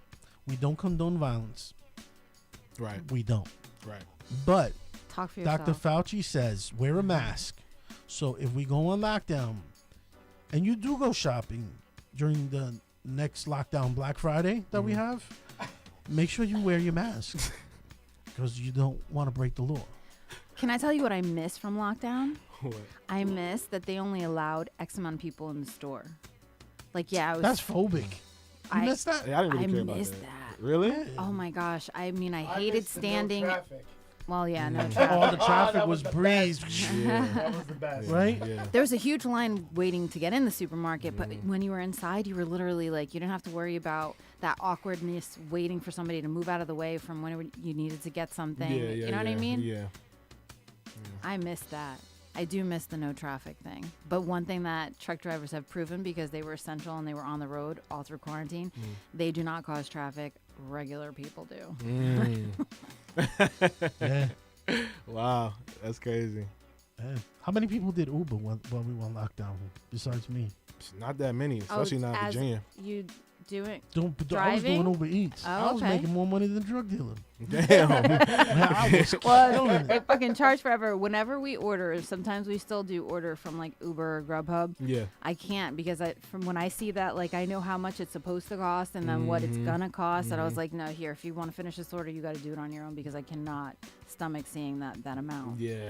we don't condone violence. Right. We don't. Right. But Talk for yourself. Dr. Fauci says wear a mask. So if we go on lockdown and you do go shopping during the next lockdown Black Friday that we have, make sure you wear your mask because you don't want to break the law. Can I tell you what I miss from lockdown? What? I miss that they only allowed X amount of people in the store. Like, yeah, I was. That's phobic. You I- missed that? Yeah, I didn't really I care about missed that. that. Really? Oh my gosh. I mean, I I hated missed the no standing. traffic. Well, yeah, no Mm. traffic. All the traffic that was was the breeze. Yeah. That was the best. Right? Yeah. There was a huge line waiting to get in the supermarket, but Mm. when you were inside, you were literally like, you didn't have to worry about that awkwardness waiting for somebody to move out of the way from when you needed to get something. Yeah, You know what I mean? Yeah. I miss that. I do miss the no traffic thing. But one thing that truck drivers have proven, because they were essential and they were on the road all through quarantine, they do not cause traffic. Regular people do. Mm. Yeah. Wow, that's crazy. Yeah. How many people did Uber while we were on lockdown besides me? It's not that many, especially not in as Virginia. You doing? I was Driving? doing Uber Eats. Oh, I was okay. making more money than drug dealer. Damn. I was Well, killing they it. fucking charge forever. Whenever we order, sometimes we still do order from like Uber or Grubhub. Yeah. I can't because from when I see that, like I know how much it's supposed to cost and then what it's gonna cost. And I was like, no, here, if you want to finish this order, you got to do it on your own because I cannot stomach seeing that amount. Yeah.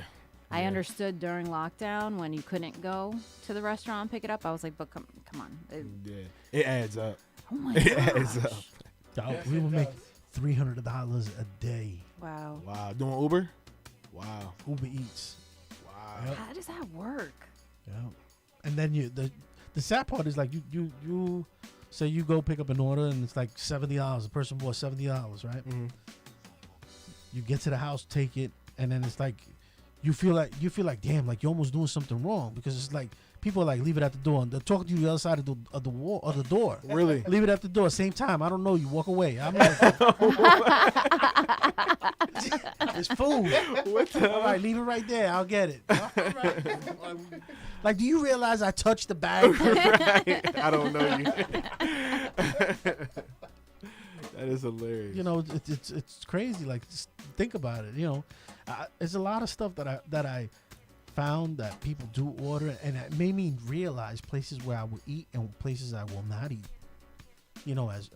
I Yeah. understood during lockdown when you couldn't go to the restaurant and pick it up. I was like, but come on. Yeah. It adds up. Oh my It adds gosh. up. Yeah, we would make $300 a day. Wow. Wow. Doing Uber? Wow. Uber Eats. Wow. Yep. How does that work? Yeah. And then the sad part is like you say you go pick up an order and it's like $70. The person bought $70, right? Mm-hmm. You get to the house, take it, and then it's like you feel like damn, like you're almost doing something wrong because it's like people are like leave it at the door and they're talking to you the other side of the wall of the door. Really? Leave it at the door. Same time. I don't know. You walk away. I'm like, it's food. What the? All right, leave it right there. I'll get it. All right. Like, do you realize I touched the bag? Right. I don't know you. That is hilarious. You know, it's crazy. Like, just think about it. You know, there's a lot of stuff that I found that people do order, and it made me realize places where I will eat and places I will not eat. You know, as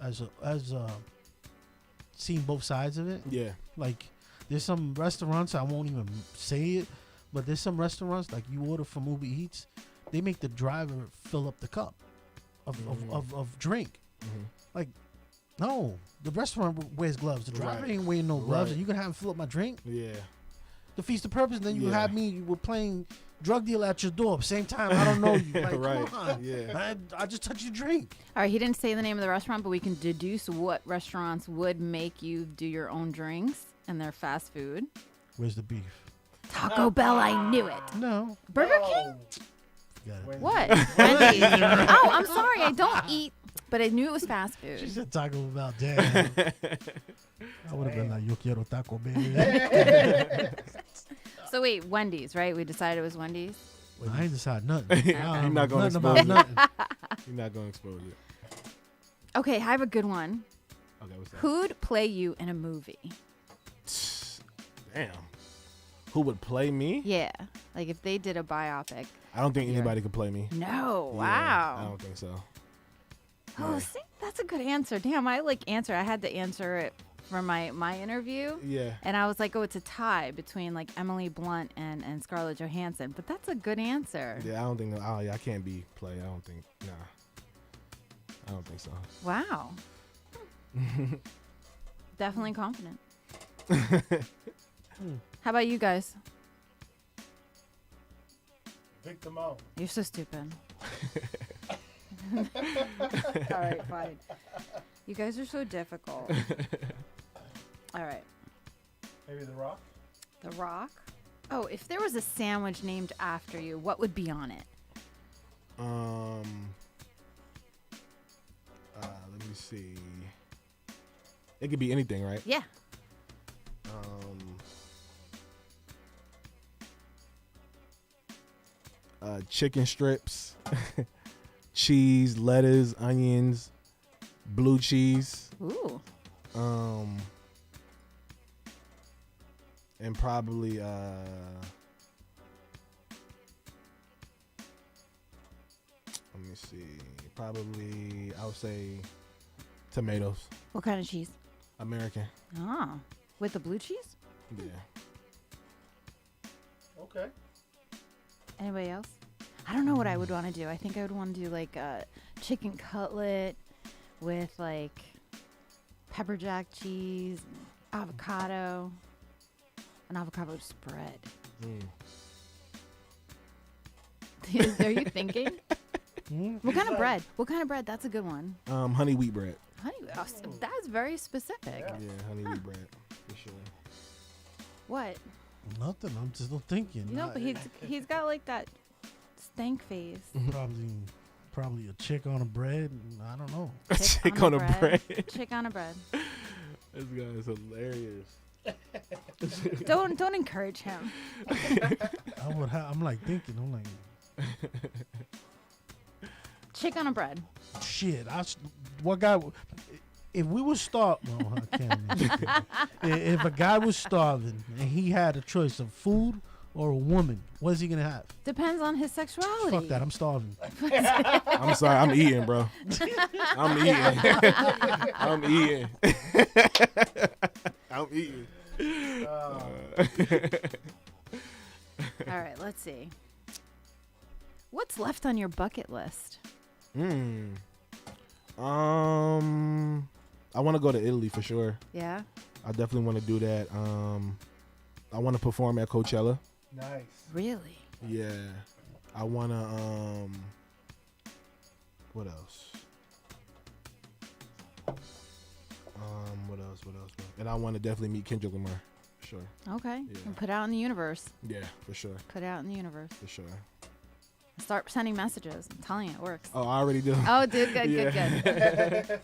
seeing both sides of it. Yeah. Like, there's some restaurants, I won't even say it, but there's some restaurants, like you order from Uber Eats, they make the driver fill up the cup of drink. Mm-hmm. Like, no, the restaurant wears gloves. The driver ain't wearing no gloves, Right. and you can have him fill up my drink. Yeah. Defeats the purpose. And then you Yeah. have me, we're playing drug deal at your door. Same time, I don't know you. Like, Right. come on. Yeah. I just touched your drink. All right, he didn't say the name of the restaurant, but we can deduce what restaurants would make you do your own drinks and their fast food. Where's the beef? Taco Bell, I knew it. No. Burger King? Forget it. Wendy's. What? Wendy's. Oh, I'm sorry, I don't eat, but I knew it was fast She food. said Taco Bell. Damn. I would have been like, yo quiero taco, baby. So wait, Wendy's, right? We decided it was Wendy's. I ain't decide nothing. You're not gonna nothing about expose it. nothing. You're not gonna expose it. Okay, I have a good one. Okay, what's that? Who'd play you in a movie? Damn. Who would play me? Yeah, like if they did a biopic. I don't think anybody could play me. No, Yeah, wow. I don't think so. Oh, Yeah. see, that's a good answer. Damn, I answer. I had to answer it for my interview. Yeah. And I was like, oh, it's a tie between like Emily Blunt and Scarlett Johansson. But that's a good answer. Yeah, I don't think. I can't be played. I don't think. Nah. I don't think so. Wow. Definitely confident. How about you guys? Victim O. You're so stupid. All right, fine. You guys are so difficult. All right. Maybe The Rock. The Rock. Oh, if there was a sandwich named after you, what would be on it? Let me see. It could be anything, right? Yeah. Chicken strips, cheese, lettuce, onions, blue cheese, Ooh. and probably let me see. Probably I would say tomatoes. What kind of cheese? American. Ah, with the blue cheese? Yeah. Okay. Anybody else? I don't know what I would want to do. I think I would want to do like a chicken cutlet with like pepper jack cheese, avocado. an avocado spread. Mm. Are you thinking? What kind of bread? What kind of bread? That's a good one. Honey wheat bread. Honey, that's very specific. Yeah, honey wheat bread for sure. What? Nothing. I'm still thinking. You know, but he's got like that stank face. Probably a chick on a bread. I don't know. A chick on a bread. Chick on a bread. This guy is hilarious. Don't encourage him. I'm like thinking. I'm like, Chick on a bread. shit. What guy? If we were starving, no, I can't. If a guy was starving and he had a choice of food or a woman, what is he gonna have? Depends on his sexuality. Fuck that. I'm starving. I'm sorry. I'm eating, bro. I'm eating. I'm eating. I'm eating. All right, let's see. What's left on your bucket list? I want to go to Italy for sure. Yeah. I definitely want to do that. I want to perform at Coachella. Nice. Really? Yeah. I want to what else? What else? And I want to definitely meet Kendrick Lamar. For sure. Okay. Yeah. And put it out in the universe. Yeah, for sure. Put it out in the universe. For sure. Start sending messages. I'm telling you, it works. Oh, I already do. Oh, dude, good, Yeah. good.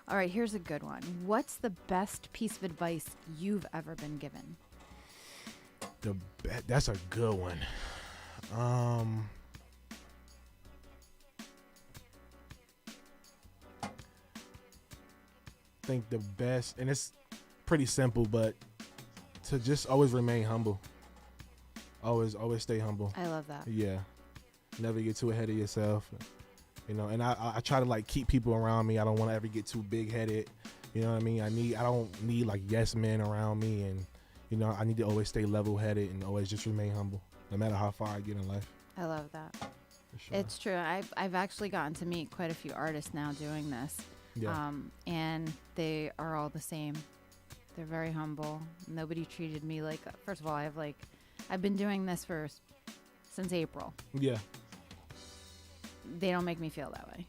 All right, here's a good one. What's the best piece of advice you've ever been given? That's a good one. I think the best, and it's pretty simple, but to just always remain humble. Always stay humble. I love that. Yeah. Never get too ahead of yourself. You know, and I try to like keep people around me. I don't want to ever get too big headed. You know what I mean? I don't need like yes men around me, and you know, I need to always stay level headed and always just remain humble, no matter how far I get in life. I love that. For sure. It's true. I've actually gotten to meet quite a few artists now doing this. Yeah. And they are all the same. They're very humble. Nobody treated me like, first of all, I've been doing this since April. Yeah. They don't make me feel that way.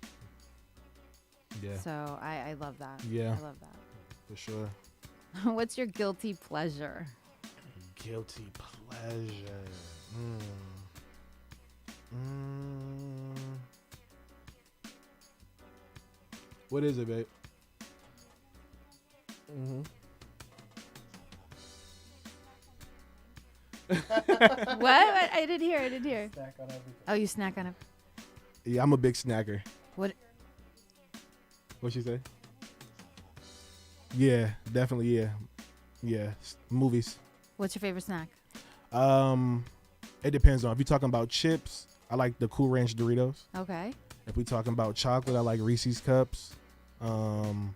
Yeah. So I love that. Yeah. I love that. For sure. What's your guilty pleasure? Guilty pleasure. What is it, babe? What? I didn't hear. Snack on everything. Oh, you snack on it. Yeah, I'm a big snacker. What? What'd she say? Yeah, definitely. Yeah. Movies. What's your favorite snack? It depends on if you're talking about chips. I like the Cool Ranch Doritos. Okay. If we're talking about chocolate, I like Reese's Cups. What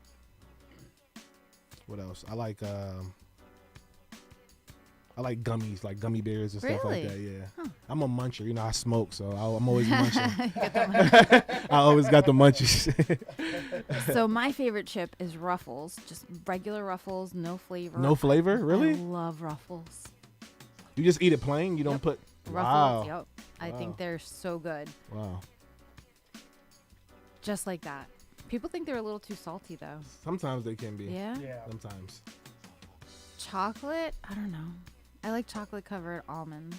else? I like gummies, like gummy bears and stuff like Really? that. Yeah. Huh. I'm a muncher. You know, I smoke, so I'm always munching. I always got the munchies. So my favorite chip is Ruffles, just regular Ruffles, no flavor. No flavor? Really? I love Ruffles. You just eat it plain? You don't Yep. put... Ruffles, Wow. yep. I Wow. think they're so good. Wow. Just like that. People think they're a little too salty though. Sometimes they can be. Yeah? Yeah. Sometimes. Chocolate? I don't know. I like chocolate covered almonds.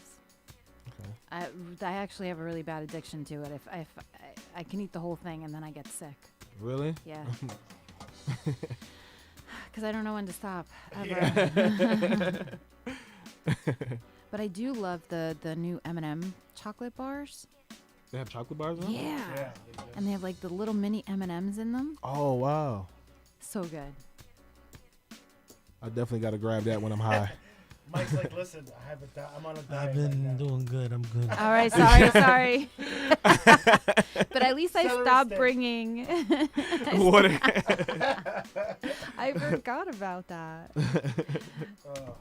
Okay. I actually have a really bad addiction to it. If I can eat the whole thing and then I get sick. Really? Yeah. Because I don't know when to stop. Ever. Yeah. But I do love the new M&M chocolate bars. They have chocolate bars now? Yeah. Yeah. they do. And they have like the little mini M&Ms in them. Oh, wow. So good. I definitely got to grab that when I'm high. Mike's like, listen, I'm on a diet. I've been right now. doing good. I'm good. All right, sorry. But at least I Celery stopped sticks. bringing. Water. I forgot about that. Oh.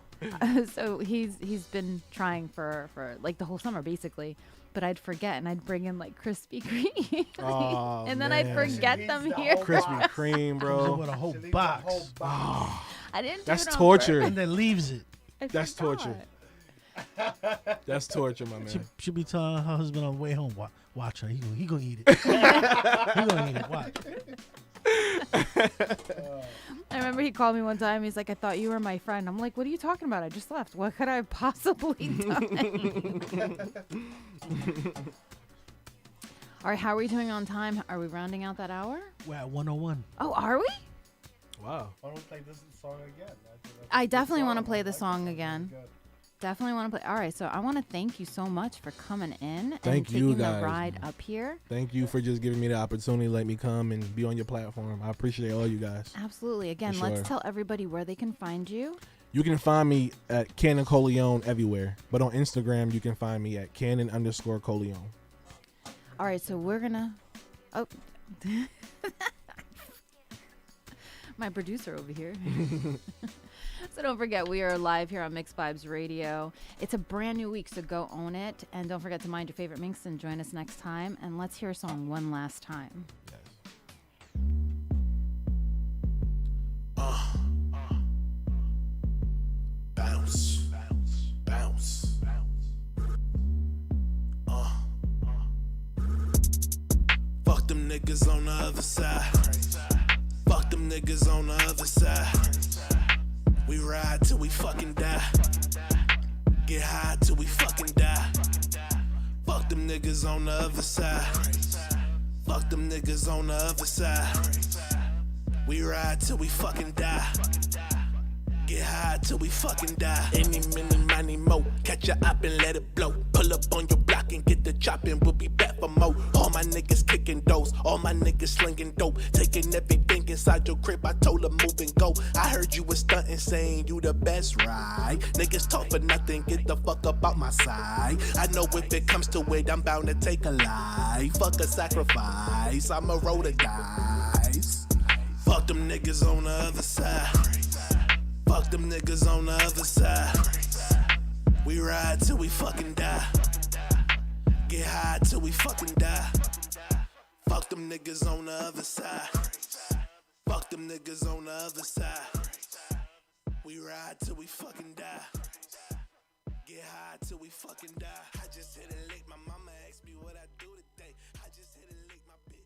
So he's been trying for like the whole summer basically, but I'd forget and I'd bring in like Krispy Kreme, Oh, and then man. I'd forget She them needs the here. whole Krispy box. Kreme, Comes bro. with a whole She leaves the box. whole box. I didn't. That's do it on torture. And then leaves it. purpose. That's forgot. torture. That's torture, my man. She be telling her husband on the way home, watch her. He gonna eat it. He gonna eat it. Watch. I remember he called me one time. He's like, I thought you were my friend. I'm like, what are you talking about? I just left. What could I have possibly done? All right, how are we doing on time? Are we rounding out that hour? We're at 101. Oh, are we? Wow. Why don't we play this song again? I definitely want to play the song again. Definitely want to play. All right, so I want to thank you so much for coming in and Thank taking you, the guys. ride up here. Thank you for just giving me the opportunity to let me come and be on your platform. I appreciate all you guys. Absolutely. Again, For let's sure. tell everybody where they can find you. You can find me at Canon Coleon everywhere, but on Instagram you can find me at Canon_Coleon. All right, so we're gonna. Oh, my producer over here. So don't forget, we are live here on Mix Vibes Radio. It's a brand new week, so go own it, and don't forget to mind your favorite minx and join us next time. And let's hear a song one last time. Bounce, bounce. Fuck them niggas on the other side. Fuck them niggas on the other side. We ride till we fucking die. Get high till we fucking die. Fuck them niggas on the other side. Fuck them niggas on the other side. We ride till we fucking die. Get high till we fucking die. Any, mini, money, mo. Catch your up and let it blow. Pull up on your block and get the chopping. We'll be back for more. All my niggas kicking doors. All my niggas slinging dope. Taking everything inside your crib. I told them move and go. I heard you was stunting, saying you the best, right? Niggas talk for nothing. Get the fuck up out my side. I know if it comes to it, I'm bound to take a life. Fuck a sacrifice. I'ma roll the dice. Fuck them niggas on the other side. Fuck them niggas on the other side. We ride till we fucking die. Get high till we fucking die. Fuck them niggas on the other side. Fuck them niggas on the other side. We ride till we fucking die. Get high till we fucking die. I just hit a lick. My mama asked me what I do today. I just hit a lick. My bitch.